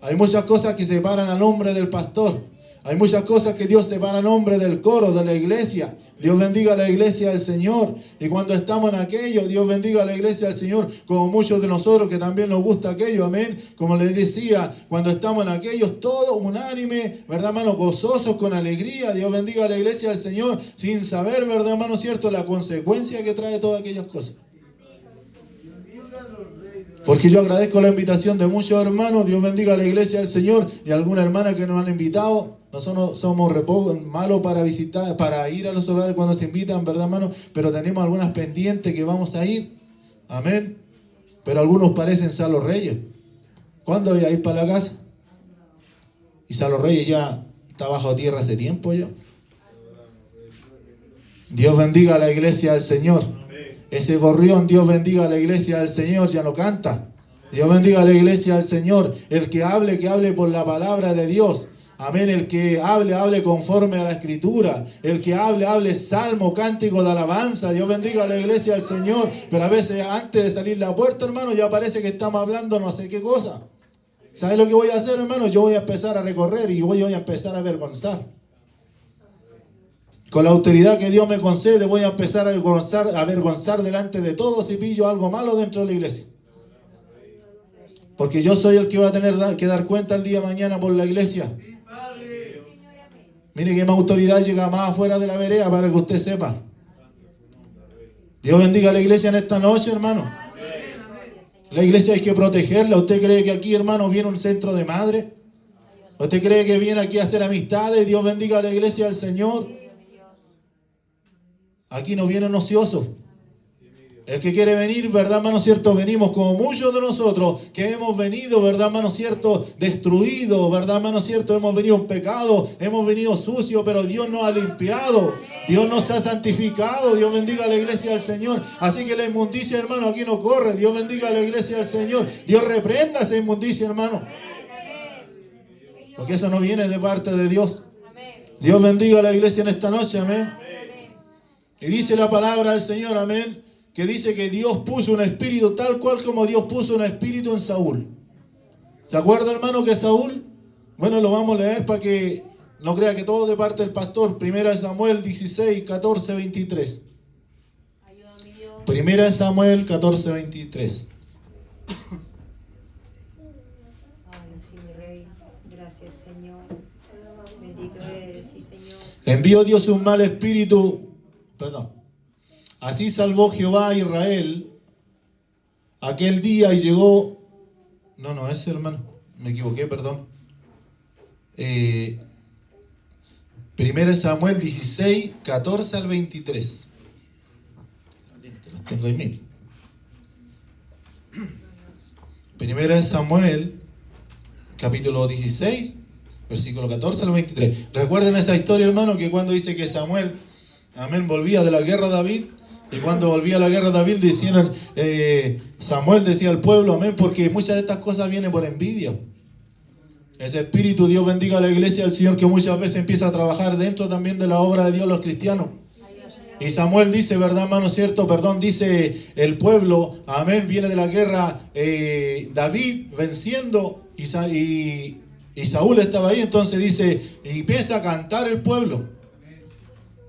Hay muchas cosas que separan al hombre del pastor. Hay muchas cosas que Dios separa al hombre del coro, de la iglesia. Dios bendiga a la iglesia del Señor. Y cuando estamos en aquello, Dios bendiga a la iglesia del Señor, como muchos de nosotros que también nos gusta aquello, amén. Como les decía, cuando estamos en aquellos, todos unánime, ¿verdad, hermano? Gozosos, con alegría. Dios bendiga a la iglesia del Señor, sin saber, ¿verdad, hermano? Cierto, la consecuencia que trae todas aquellas cosas. Porque yo agradezco la invitación de muchos hermanos. Dios bendiga a la iglesia del Señor y a alguna hermana que nos han invitado. Nosotros somos malos para visitar, para ir a los hogares cuando se invitan, ¿verdad, hermano? Pero tenemos algunas pendientes que vamos a ir. Amén. Pero algunos parecen Salo Reyes. ¿Cuándo voy a ir para la casa? Y Salo Reyes ya está bajo tierra hace tiempo ya. Dios bendiga a la iglesia del Señor. Ese gorrión, Dios bendiga a la iglesia del Señor, ya no canta. Dios bendiga a la iglesia del Señor. El que hable por la palabra de Dios. Amén. El que hable conforme a la escritura. El que hable salmo, cántico de alabanza. Dios bendiga a la iglesia del Señor. Pero a veces antes de salir la puerta, hermano, ya parece que estamos hablando no sé qué cosa. ¿Sabes lo que voy a hacer, hermano? Yo voy a empezar a recorrer y voy a empezar a avergonzar. Con la autoridad que Dios me concede, voy a empezar a avergonzar delante de todos si pillo algo malo dentro de la iglesia. Porque yo soy el que va a tener que dar cuenta el día de mañana por la iglesia. Mire que mi autoridad llega más afuera de la vereda, para que usted sepa. Dios bendiga a la iglesia en esta noche, hermano. La iglesia hay que protegerla. ¿Usted cree que aquí, hermano, viene un centro de madre? ¿Usted cree que viene aquí a hacer amistades? Dios bendiga a la iglesia del Señor. Aquí no vienen ociosos. El que quiere venir, ¿verdad, hermano cierto? Venimos como muchos de nosotros que hemos venido, ¿verdad, hermano cierto? Destruidos, ¿verdad, hermano cierto? Hemos venido en pecado, hemos venido sucios, pero Dios nos ha limpiado. Dios nos ha santificado. Dios bendiga a la iglesia del Señor. Así que la inmundicia, hermano, aquí no corre. Dios bendiga a la iglesia del Señor. Dios reprenda esa inmundicia, hermano. Porque eso no viene de parte de Dios. Dios bendiga a la iglesia en esta noche, amén. Y dice la palabra del Señor, amén, que dice que Dios puso un espíritu tal cual como Dios puso un espíritu en Saúl. ¿Se acuerda, hermano, que Saúl? Bueno, lo vamos a leer para que no crea que todo de parte del pastor. Primera de Samuel 16, 14, 23. Primera de Samuel 14, 23. Sí, mi rey. Gracias, Señor. Bendito eres, sí, Señor. Envió Dios un mal espíritu. Así salvó Jehová a Israel aquel día y llegó. No, ese hermano, me equivoqué, perdón. Primera de Samuel 16, 14 al 23. Los tengo ahí mismo. Primera de Samuel, capítulo 16, versículo 14 al 23. Recuerden esa historia, hermano, que cuando dice que Samuel, amén, volvía de la guerra de David. Y cuando volvía a la guerra de David, decían, Samuel decía al pueblo, amén, porque muchas de estas cosas vienen por envidia. Ese espíritu, Dios bendiga a la iglesia del Señor, que muchas veces empieza a trabajar dentro también de la obra de Dios los cristianos. Y Samuel dice, ¿verdad, hermano cierto? Perdón, dice el pueblo, amén, viene de la guerra David venciendo y Saúl estaba ahí. Entonces dice, y empieza a cantar el pueblo.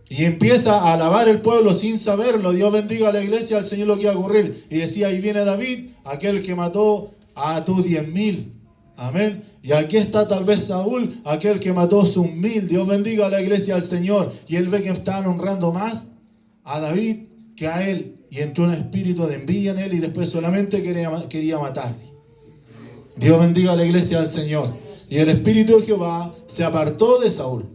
Y empieza a alabar el pueblo sin saberlo. Dios bendiga a la iglesia, al Señor lo que iba a ocurrir. Y decía, ahí viene David, aquel que mató a tus 10,000. Amén. Y aquí está tal vez Saúl, aquel que mató sus 1,000. Dios bendiga a la iglesia, al Señor. Y él ve que estaban honrando más a David que a él. Y entró un espíritu de envidia en él y después solamente quería matarle. Dios bendiga a la iglesia, al Señor. Y el espíritu de Jehová se apartó de Saúl.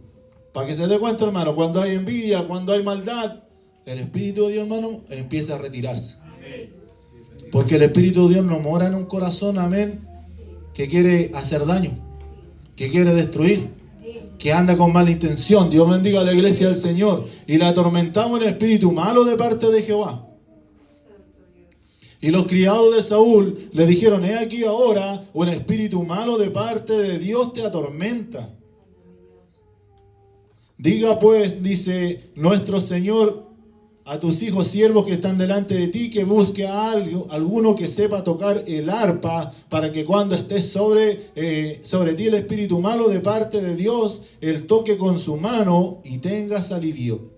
Para que se dé cuenta, hermano, cuando hay envidia, cuando hay maldad, el Espíritu de Dios, hermano, empieza a retirarse. Porque el Espíritu de Dios no mora en un corazón, amén, que quiere hacer daño, que quiere destruir, que anda con mala intención. Dios bendiga a la iglesia del Señor. Y le atormentamos en espíritu malo de parte de Jehová. Y los criados de Saúl le dijeron: he aquí ahora un espíritu malo de parte de Dios te atormenta. Diga pues, dice nuestro Señor, a tus hijos siervos que están delante de ti, que busque a alguno que sepa tocar el arpa, para que cuando esté sobre ti el espíritu malo de parte de Dios, él toque con su mano y tengas alivio.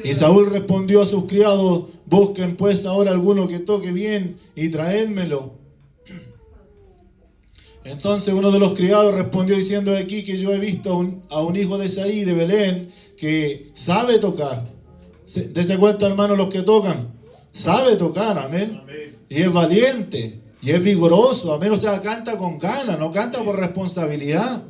Y Saúl respondió a sus criados: busquen pues ahora alguno que toque bien y traédmelo. Entonces uno de los criados respondió diciendo: aquí que yo he visto a un hijo de Isaí de Belén que sabe tocar. Dese cuenta, hermano, los que tocan. Sabe tocar, amén. Y es valiente, y es vigoroso, amén. O sea, canta con ganas, no canta por responsabilidad.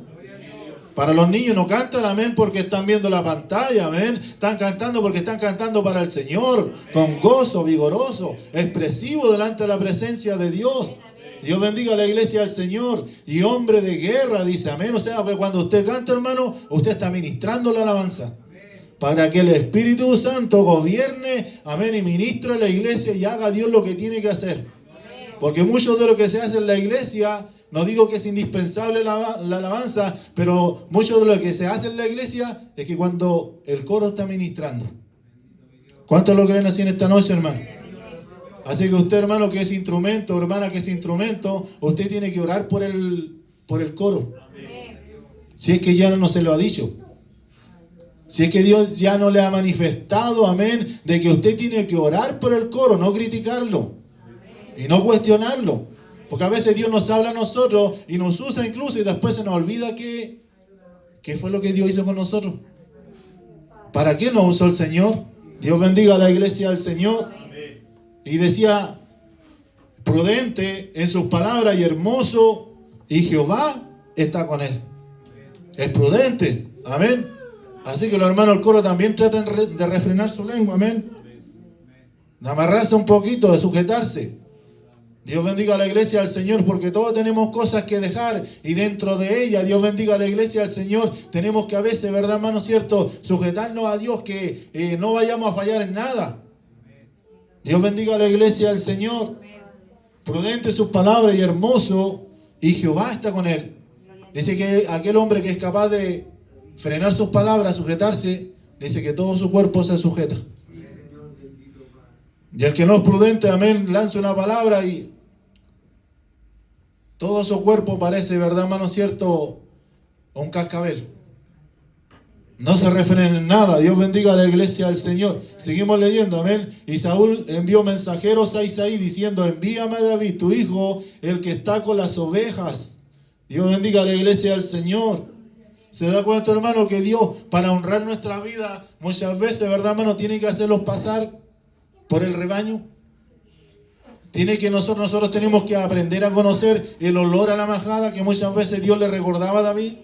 Para los niños no cantan, amén, porque están viendo la pantalla, amén. Están cantando porque están cantando para el Señor, con gozo, vigoroso, expresivo delante de la presencia de Dios. Dios bendiga a la iglesia del Señor. Y hombre de guerra, dice, amén. O sea, que cuando usted canta, hermano, usted está ministrando la alabanza. Para que el Espíritu Santo gobierne, amén, y ministre la iglesia y haga a Dios lo que tiene que hacer. Porque mucho de lo que se hace en la iglesia, no digo que es indispensable la alabanza, pero mucho de lo que se hace en la iglesia es que cuando el coro está ministrando. ¿Cuántos lo creen así en esta noche, hermano? Así que usted, hermano, que es instrumento, hermana, que es instrumento, usted tiene que orar por el coro. Si es que ya no se lo ha dicho. Si es que Dios ya no le ha manifestado, amén, de que usted tiene que orar por el coro, no criticarlo y no cuestionarlo. Porque a veces Dios nos habla a nosotros y nos usa incluso y después se nos olvida qué fue lo que Dios hizo con nosotros. ¿Para qué nos usó el Señor? Dios bendiga a la iglesia del Señor. Y decía, prudente en sus palabras y hermoso, y Jehová está con él. Es prudente, amén. Así que los hermanos del coro también traten de refrenar su lengua, amén. De amarrarse un poquito, de sujetarse. Dios bendiga a la iglesia del Señor, porque todos tenemos cosas que dejar y dentro de ella, Dios bendiga a la iglesia del Señor, tenemos que a veces, ¿verdad, hermano? Cierto, sujetarnos a Dios, que no vayamos a fallar en nada. Dios bendiga a la iglesia del Señor. Prudente sus palabras y hermoso, y Jehová está con él. Dice que aquel hombre que es capaz de frenar sus palabras, sujetarse, dice que todo su cuerpo se sujeta. Y el que no es prudente, amén, lanza una palabra y todo su cuerpo parece, ¿verdad, hermano cierto?, un cascabel. No se refrenen en nada. Dios bendiga a la iglesia del Señor. Seguimos leyendo, amén. Y Saúl envió mensajeros a Isaí diciendo: envíame a David, tu hijo, el que está con las ovejas. Dios bendiga a la iglesia del Señor. ¿Se da cuenta, hermano, que Dios, para honrar nuestra vida, muchas veces, verdad, hermano, tiene que hacerlos pasar por el rebaño? Tiene que nosotros tenemos que aprender a conocer el olor a la majada que muchas veces Dios le recordaba a David.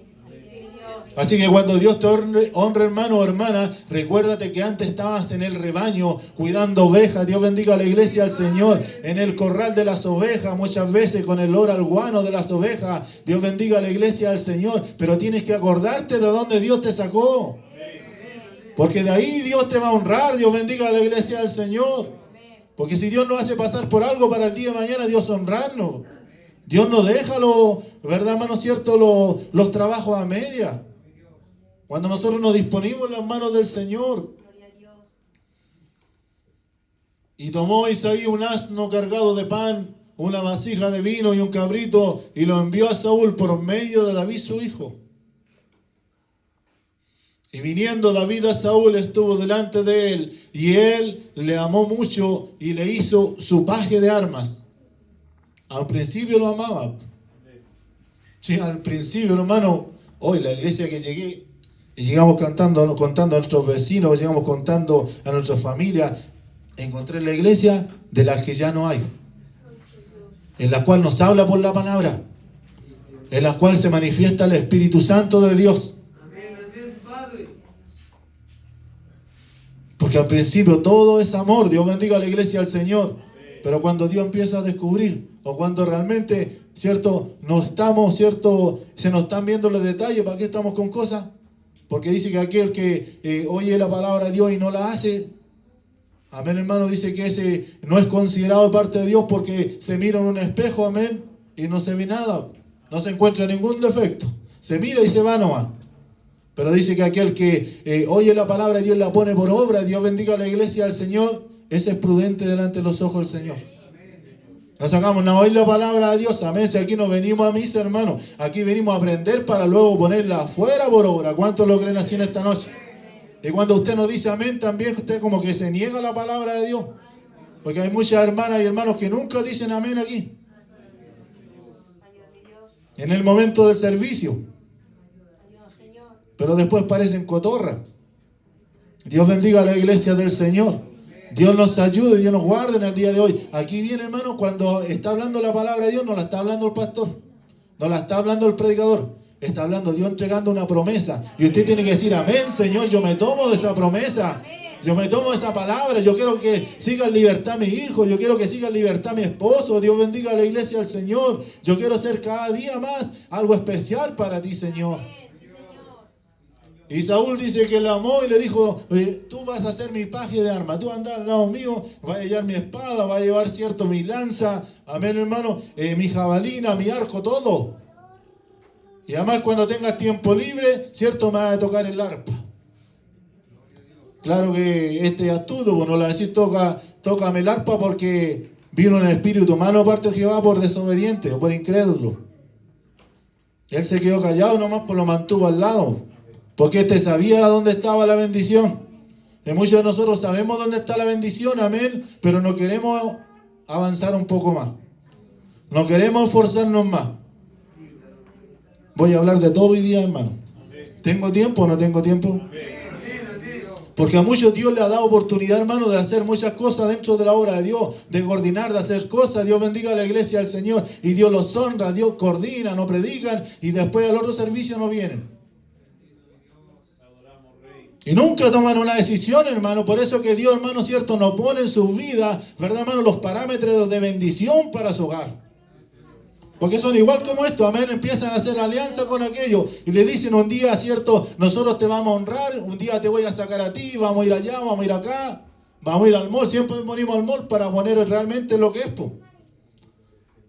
Así que cuando Dios te honre, hermano o hermana, recuérdate que antes estabas en el rebaño cuidando ovejas. Dios bendiga a la iglesia del Señor. En el corral de las ovejas, muchas veces con el olor al guano de las ovejas. Dios bendiga a la iglesia del Señor. Pero tienes que acordarte de dónde Dios te sacó. Porque de ahí Dios te va a honrar. Dios bendiga a la iglesia del Señor. Porque si Dios nos hace pasar por algo para el día de mañana, Dios honrarnos. Dios no deja, ¿verdad, hermano cierto?, los trabajos a media. Cuando nosotros nos disponemos en las manos del Señor. Y tomó Isaí un asno cargado de pan, una vasija de vino y un cabrito, y lo envió a Saúl por medio de David su hijo. Y viniendo David a Saúl, estuvo delante de él, y él le amó mucho y le hizo su paje de armas. Al principio lo amaba. Sí, al principio, hermano, hoy la iglesia que llegué, y llegamos contando a nuestros vecinos, llegamos contando a nuestra familia, encontré la iglesia de las que ya no hay, en la cual nos habla por la palabra, en la cual se manifiesta el Espíritu Santo de Dios. Porque al principio todo es amor. Dios bendiga a la iglesia del Señor. Pero cuando Dios empieza a descubrir, o cuando realmente, ¿cierto? No estamos, ¿cierto? Se nos están viendo los detalles, ¿para qué estamos con cosas? Porque dice que aquel que oye la palabra de Dios y no la hace, amén, hermano, dice que ese no es considerado de parte de Dios porque se mira en un espejo, amén, y no se ve nada, no se encuentra ningún defecto, se mira y se va nomás. Pero dice que aquel que oye la palabra de Dios y la pone por obra, Dios bendiga a la iglesia del Señor, ese es prudente delante de los ojos del Señor. Nos sacamos a oír la palabra de Dios, amén. Si aquí no venimos a misa, hermano, aquí venimos a aprender para luego ponerla afuera por obra. ¿Cuántos lo creen así en esta noche? Y cuando usted nos dice amén, también usted como que se niega la palabra de Dios. Porque hay muchas hermanas y hermanos que nunca dicen amén aquí. En el momento del servicio. Pero después parecen cotorras. Dios bendiga a la iglesia del Señor. Dios nos ayude, Dios nos guarde en el día de hoy. Aquí viene, hermano, cuando está hablando la palabra de Dios, no la está hablando el pastor, no la está hablando el predicador, está hablando Dios entregando una promesa. Y usted tiene que decir, amén, Señor, yo me tomo de esa promesa. Yo me tomo de esa palabra. Yo quiero que siga en libertad mi hijo. Yo quiero que siga en libertad mi esposo. Dios bendiga a la iglesia del Señor. Yo quiero ser cada día más algo especial para ti, Señor. Y Saúl dice que le amó y le dijo, tú vas a ser mi paje de arma, tú andas al lado mío, vas a llevar mi espada, vas a llevar, cierto, mi lanza, amén, hermano, mi jabalina, mi arco, todo. Y además cuando tengas tiempo libre, cierto, me vas a tocar el arpa. Claro que este es astuto, pues no le decís tócame el arpa porque vino un espíritu malo aparte de Jehová por desobediente o por incrédulo. Él se quedó callado nomás, pues lo mantuvo al lado. Porque este sabía dónde estaba la bendición. Y muchos de nosotros sabemos dónde está la bendición, amén, pero no queremos avanzar un poco más. No queremos esforzarnos más. Voy a hablar de todo hoy día, hermano. ¿Tengo tiempo o no tengo tiempo? Porque a muchos Dios le ha dado oportunidad, hermano, de hacer muchas cosas dentro de la obra de Dios, de coordinar, de hacer cosas. Dios bendiga a la iglesia del Señor y Dios los honra, Dios coordina, no predican y después al otro servicio no vienen. Y nunca toman una decisión, hermano. Por eso que Dios, hermano, cierto, no pone en su vida, ¿verdad, hermano?, los parámetros de bendición para su hogar. Porque son igual como esto, amén. Empiezan a hacer alianza con aquello. Y le dicen un día, cierto, nosotros te vamos a honrar. Un día te voy a sacar a ti. Vamos a ir allá, vamos a ir acá. Vamos a ir al mall. Siempre venimos al mall para poner realmente lo que es, po.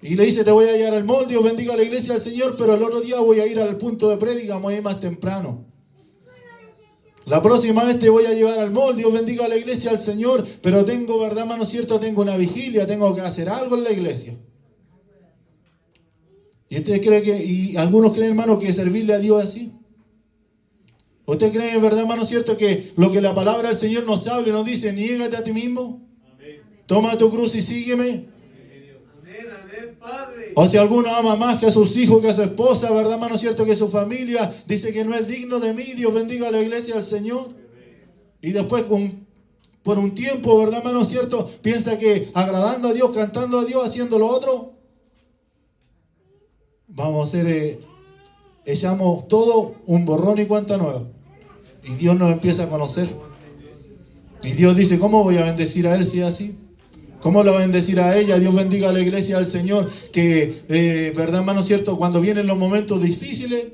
Y le dice, te voy a llevar al mall. Dios bendiga a la iglesia del Señor. Pero el otro día voy a ir al punto de prédica. Vamos a ir más temprano. La próxima vez te voy a llevar al mall, Dios bendiga a la iglesia al Señor, pero tengo, ¿verdad, hermano, cierto? Tengo una vigilia, tengo que hacer algo en la iglesia. ¿Y usted cree que, y algunos creen, hermano, que servirle a Dios es así? ¿Usted cree, verdad, hermano, cierto, que lo que la palabra del Señor nos habla y nos dice, niégate a ti mismo, toma tu cruz y sígueme? O si alguno ama más que a sus hijos, que a su esposa, ¿verdad, hermano, cierto? Que su familia dice que no es digno de mí, Dios bendiga a la iglesia del Señor. Y después, por un tiempo, ¿verdad, hermano, cierto? Piensa que agradando a Dios, cantando a Dios, haciendo lo otro, vamos a hacer, echamos todo un borrón y cuenta nueva. Y Dios nos empieza a conocer. Y Dios dice, ¿cómo voy a bendecir a él si es así? ¿Cómo lo va a bendecir a ella? Dios bendiga a la iglesia del Señor. Que, verdad, hermano, cierto, cuando vienen los momentos difíciles,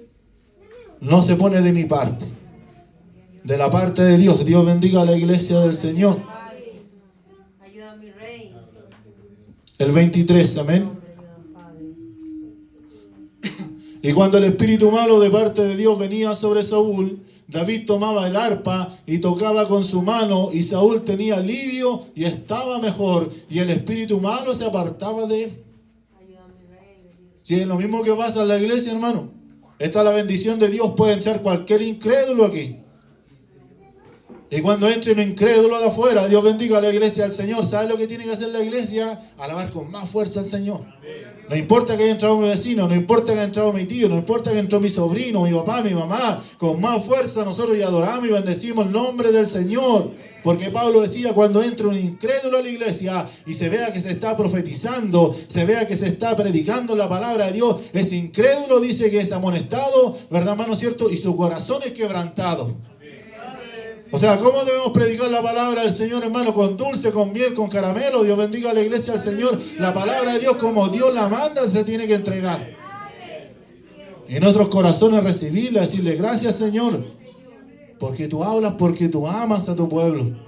no se pone de mi parte. De la parte de Dios. Dios bendiga a la iglesia del Señor. Ayuda a mi rey. El 23, amén. Y cuando el espíritu malo de parte de Dios venía sobre Saúl, David tomaba el arpa y tocaba con su mano, y Saúl tenía alivio y estaba mejor, y el espíritu malo se apartaba de él. Si es lo mismo que pasa en la iglesia, hermano. Esta es la bendición de Dios, puede entrar cualquier incrédulo aquí. Y cuando entre un incrédulo de afuera, Dios bendiga a la iglesia del Señor. ¿Sabe lo que tiene que hacer la iglesia? Alabar con más fuerza al Señor. No importa que haya entrado mi vecino, no importa que haya entrado mi tío, no importa que entró mi sobrino, mi papá, mi mamá. Con más fuerza nosotros ya adoramos y bendecimos el nombre del Señor. Porque Pablo decía, cuando entre un incrédulo a la iglesia y se vea que se está profetizando, se vea que se está predicando la palabra de Dios, ese incrédulo dice que es amonestado, ¿verdad, hermano, cierto? Y su corazón es quebrantado. O sea, ¿cómo debemos predicar la palabra del Señor, hermano? Con dulce, con miel, con caramelo. Dios bendiga a la iglesia del Señor. La palabra de Dios, como Dios la manda, se tiene que entregar. Y nuestros corazones recibirla, decirle, gracias, Señor, porque tú hablas, porque tú amas a tu pueblo.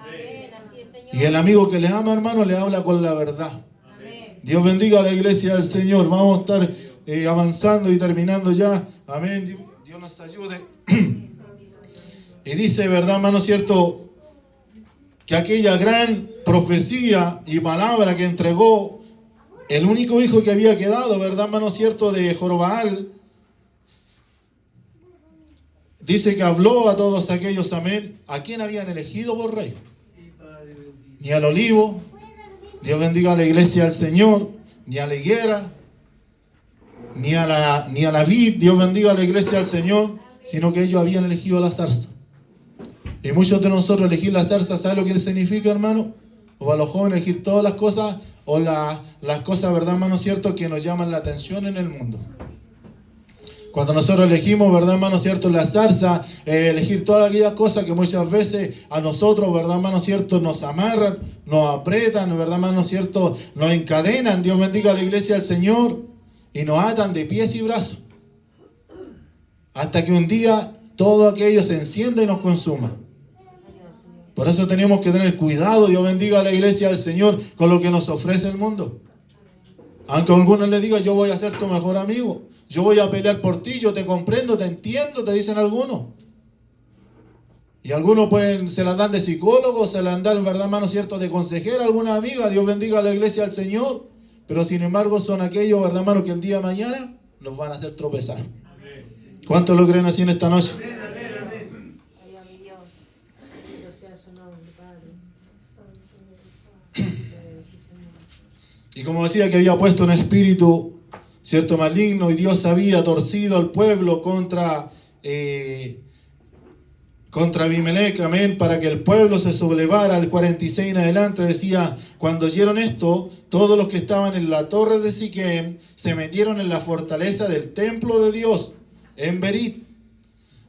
Y el amigo que le ama, hermano, le habla con la verdad. Dios bendiga a la iglesia del Señor. Vamos a estar avanzando y terminando ya. Amén. Dios nos ayude. Y dice, ¿verdad, hermano, cierto? Que aquella gran profecía y palabra que entregó el único hijo que había quedado, ¿verdad, hermano, cierto? De Jorobabal. Dice que habló a todos aquellos, amén. ¿A quién habían elegido por rey? Ni al olivo. Dios bendiga a la iglesia del Señor. Ni a la higuera. Ni a la vid. Dios bendiga a la iglesia del Señor. Sino que ellos habían elegido la zarza. Y muchos de nosotros elegir la zarza, ¿sabe lo que significa, hermano? O para los jóvenes elegir todas las cosas, o las cosas, ¿verdad, hermano, cierto? Que nos llaman la atención en el mundo. Cuando nosotros elegimos, ¿verdad, hermano, cierto? La zarza, elegir todas aquellas cosas que muchas veces a nosotros, ¿verdad, hermano, cierto? Nos amarran, nos apretan, ¿verdad, hermano, cierto? Nos encadenan, Dios bendiga a la iglesia del Señor, y nos atan de pies y brazos. Hasta que un día todo aquello se encienda y nos consuma. Por eso tenemos que tener cuidado, Dios bendiga a la iglesia del Señor, con lo que nos ofrece el mundo. Aunque algunos le digan, yo voy a ser tu mejor amigo, yo voy a pelear por ti, yo te comprendo, te entiendo, te dicen algunos. Y algunos se las dan de psicólogos, se las dan, ¿verdad, hermano, cierto? De consejera, alguna amiga, Dios bendiga a la iglesia del Señor. Pero sin embargo son aquellos, ¿verdad, hermano, que el día de mañana nos van a hacer tropezar? ¿Cuántos lo creen así en esta noche? Y como decía, que había puesto un espíritu, cierto, maligno, y Dios había torcido al pueblo contra Abimelech, amén, para que el pueblo se sublevara. Al 46 en adelante decía, cuando oyeron esto, todos los que estaban en la torre de Siquem se metieron en la fortaleza del templo de Dios, en Berit.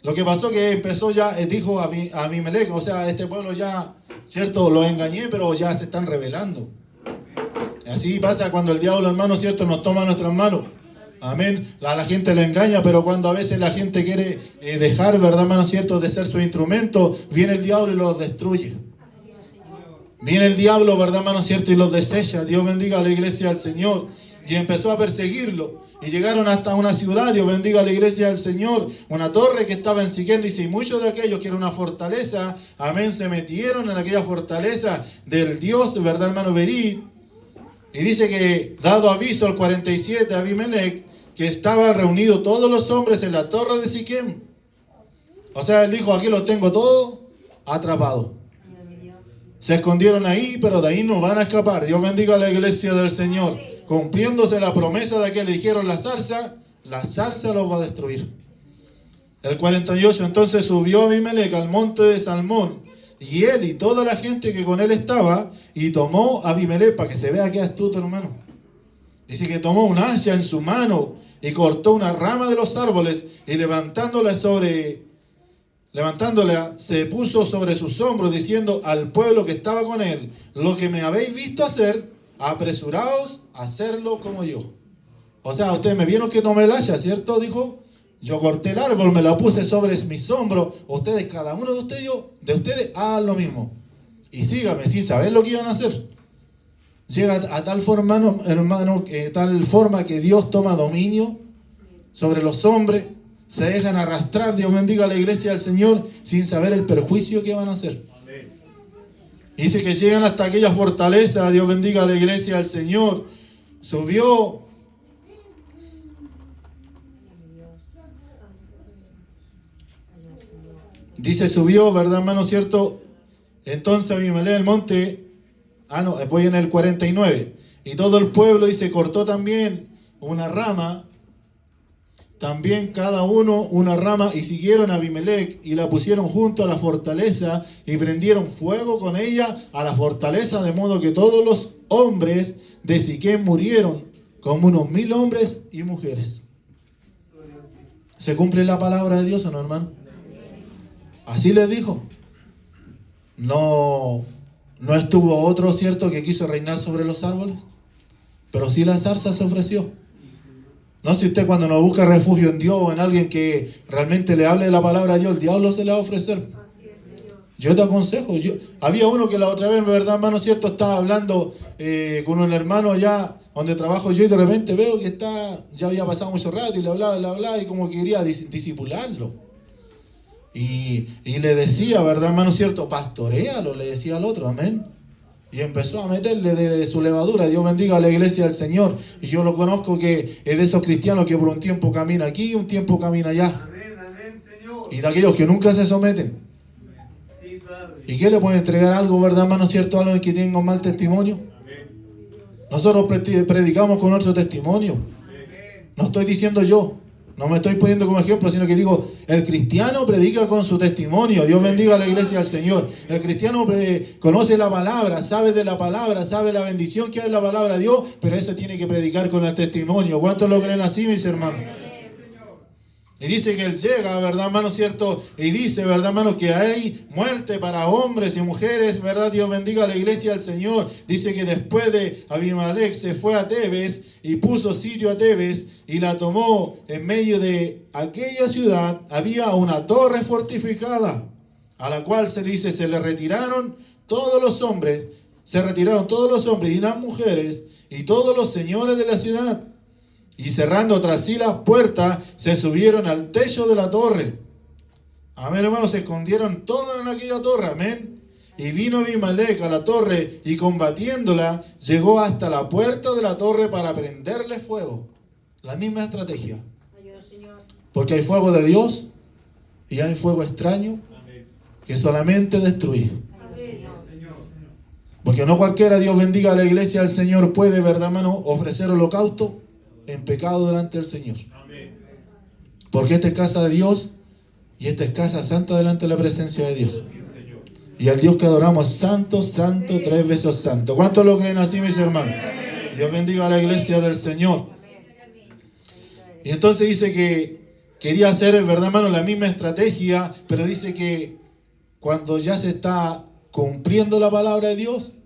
Lo que pasó que empezó ya, dijo Abimelech, o sea, este pueblo ya, cierto, lo engañé, pero ya se están rebelando. Así pasa cuando el diablo, hermano, cierto, nos toma nuestras manos. Amén. La gente le engaña, pero cuando a veces la gente quiere dejar, ¿verdad, hermano, cierto?, de ser su instrumento, viene el diablo y los destruye. Viene el diablo, ¿verdad, hermano, cierto?, y los desecha. Dios bendiga a la iglesia del Señor. Y empezó a perseguirlo. Y llegaron hasta una ciudad, Dios bendiga a la iglesia del Señor, una torre que estaba en Siquem, dice, y muchos de aquellos que era una fortaleza, amén, se metieron en aquella fortaleza del Dios, ¿verdad, hermano, Berit? Y dice que, dado aviso al 47 a Abimelech, que estaban reunidos todos los hombres en la torre de Siquem. O sea, él dijo, aquí lo tengo todo atrapado. Se escondieron ahí, pero de ahí no van a escapar. Dios bendiga a la iglesia del Señor. Cumpliéndose la promesa de que eligieron la zarza los va a destruir. El 48, entonces subió Abimelech al monte de Salmón, y él y toda la gente que con él estaba, y tomó a Abimelech, para que se vea que es astuto, hermano. Dice que tomó un hacha en su mano y cortó una rama de los árboles, y levantándola se puso sobre sus hombros, diciendo al pueblo que estaba con él, lo que me habéis visto hacer, apresuraos a hacerlo como yo. O sea, ustedes me vieron que tomé el hacha, ¿cierto? Dijo, yo corté el árbol, me lo puse sobre mis hombros. Ustedes, cada uno de ustedes hagan lo mismo. Y síganme sin saber lo que iban a hacer. Llega a tal forma, hermano, tal forma que Dios toma dominio sobre los hombres. Se dejan arrastrar, Dios bendiga a la iglesia del Señor, sin saber el perjuicio que van a hacer. Dice que llegan hasta aquella fortaleza, Dios bendiga a la iglesia del Señor. Subió. Dice, subió, ¿verdad, hermano, cierto? Entonces Abimelech el monte, voy en el 49. Y todo el pueblo, dice, cortó también una rama, también cada uno una rama, y siguieron a Abimelech y la pusieron junto a la fortaleza y prendieron fuego con ella a la fortaleza, de modo que todos los hombres de Siquem murieron, como unos 1000 hombres y mujeres. ¿Se cumple la palabra de Dios o no, hermano? Así les dijo. no estuvo otro, ¿cierto?, que quiso reinar sobre los árboles, pero sí la zarza se ofreció. No sé, usted cuando no busca refugio en Dios o en alguien que realmente le hable de la palabra de Dios, el diablo se le va a ofrecer. Yo te aconsejo. Había uno que la otra vez, verdad, hermano, cierto, estaba hablando con un hermano allá donde trabajo yo y de repente veo que ya había pasado mucho rato y le hablaba y como que quería disipularlo. Y le decía, verdad, hermano, cierto, pastoréalo, le decía al otro, amén. Y empezó a meterle de su levadura. Dios bendiga a la iglesia del Señor. Y yo lo conozco, que es de esos cristianos que por un tiempo camina aquí y un tiempo camina allá. Amén, amén, Señor. Y de aquellos que nunca se someten. Sí, Padre. ¿Y qué le puede entregar algo, verdad, hermano, cierto, a alguien que tenga un mal testimonio? Nosotros predicamos con nuestro testimonio. No estoy diciendo yo. No me estoy poniendo como ejemplo, sino que digo, el cristiano predica con su testimonio. Dios bendiga a la iglesia del Señor. El cristiano conoce la palabra, sabe de la palabra, sabe la bendición que hay en la palabra de Dios, pero eso tiene que predicar con el testimonio. ¿Cuántos lo creen así, mis hermanos? Y dice que él llega, ¿verdad, hermano, cierto? Y dice, ¿verdad, hermano, que hay muerte para hombres y mujeres, ¿verdad? Dios bendiga a la iglesia del Señor. Dice que después de Abimelech se fue a Tebes y puso sitio a Tebes y la tomó. En medio de aquella ciudad había una torre fortificada, a la cual se le retiraron todos los hombres, y las mujeres y todos los señores de la ciudad. Y cerrando tras sí las puertas, se subieron al techo de la torre. Amén, hermanos, se escondieron todos en aquella torre, amén. Y vino Abimelech a la torre y combatiéndola, llegó hasta la puerta de la torre para prenderle fuego. La misma estrategia. Porque hay fuego de Dios y hay fuego extraño que solamente destruye. Porque no cualquiera, Dios bendiga a la iglesia del Señor, puede, ¿verdad, hermano?, ofrecer holocausto en pecado delante del Señor. Porque esta es casa de Dios y esta es casa santa delante de la presencia de Dios. Y al Dios que adoramos, santo, santo, 3 veces santo. ¿Cuántos lo creen así, mis hermanos? Dios bendiga a la iglesia del Señor. Y entonces dice que quería hacer, ¿verdad, hermano?, la misma estrategia, pero dice que cuando ya se está cumpliendo la palabra de Dios,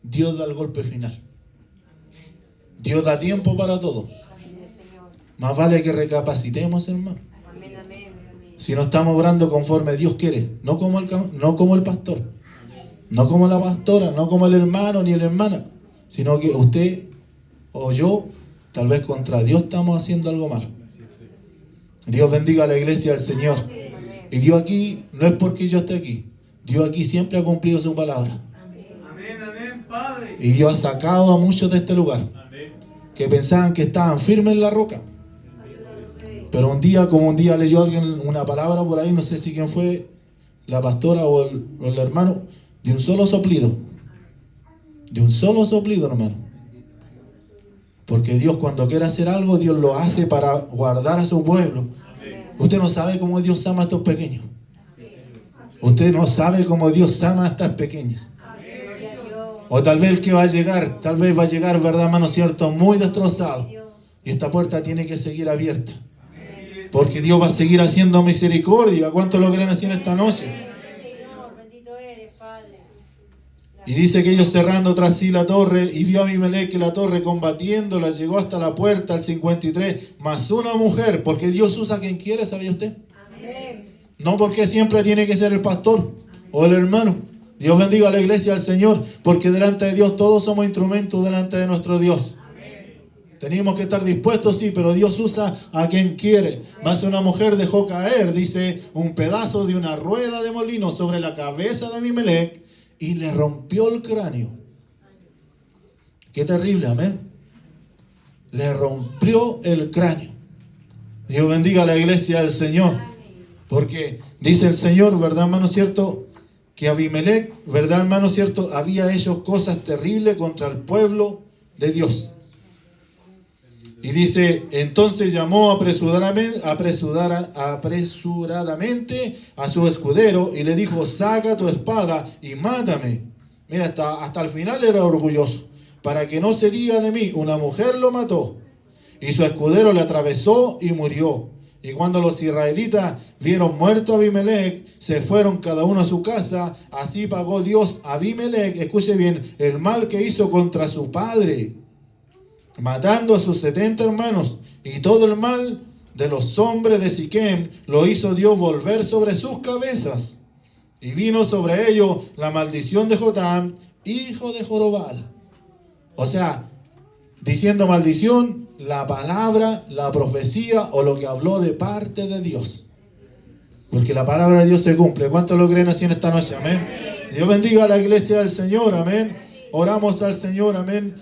Dios da el golpe final. Dios da tiempo para todo. Más vale que recapacitemos, hermano. Si no estamos obrando conforme Dios quiere, no como el pastor, no como la pastora, no como el hermano ni la hermana, sino que usted o yo, tal vez contra Dios estamos haciendo algo mal. Dios bendiga a la iglesia del Señor. Y Dios aquí, no es porque yo esté aquí, Dios aquí siempre ha cumplido su palabra. Amén, amén, Padre. Y Dios ha sacado a muchos de este lugar que pensaban que estaban firmes en la roca. Pero un día leyó alguien una palabra por ahí, no sé si quién fue, la pastora o el hermano, de un solo soplido. De un solo soplido, hermano. Porque Dios, cuando quiere hacer algo, Dios lo hace para guardar a su pueblo. Usted no sabe cómo Dios ama a estos pequeños. Usted no sabe cómo Dios ama a estas pequeñas. O tal vez el que va a llegar, ¿verdad, hermano, cierto?, muy destrozado. Y esta puerta tiene que seguir abierta. Porque Dios va a seguir haciendo misericordia. ¿Cuántos lo creen así en esta noche? Y dice que ellos cerrando tras sí la torre, y vio a Abimelech que la torre combatiéndola llegó hasta la puerta, al 53, más una mujer, porque Dios usa a quien quiere, ¿sabía usted? No porque siempre tiene que ser el pastor o el hermano. Dios bendiga a la iglesia del Señor, porque delante de Dios todos somos instrumentos delante de nuestro Dios. Tenemos que estar dispuestos, sí, pero Dios usa a quien quiere. Más una mujer dejó caer, dice, un pedazo de una rueda de molino sobre la cabeza de Abimelech y le rompió el cráneo. Qué terrible, amén. Le rompió el cráneo. Dios bendiga a la iglesia del Señor. Porque dice el Señor, ¿verdad, hermano, cierto?, que Abimelech, ¿verdad, hermano, cierto?, había hecho cosas terribles contra el pueblo de Dios. Y dice, entonces llamó apresuradamente a su escudero y le dijo, saca tu espada y mátame. Mira, hasta el final era orgulloso. Para que no se diga de mí, una mujer lo mató. Y su escudero le atravesó y murió. Y cuando los israelitas vieron muerto a Abimelech, se fueron cada uno a su casa. Así pagó Dios a Abimelech, escuche bien, el mal que hizo contra su padre, matando a sus 70 hermanos. Y todo el mal de los hombres de Siquem lo hizo Dios volver sobre sus cabezas. Y vino sobre ellos la maldición de Jotam, hijo de Jorobal. O sea, diciendo maldición, la palabra, la profecía o lo que habló de parte de Dios. Porque la palabra de Dios se cumple. ¿Cuántos lo creen así en esta noche? Amén. Dios bendiga a la iglesia del Señor. Amén. Oramos al Señor. Amén.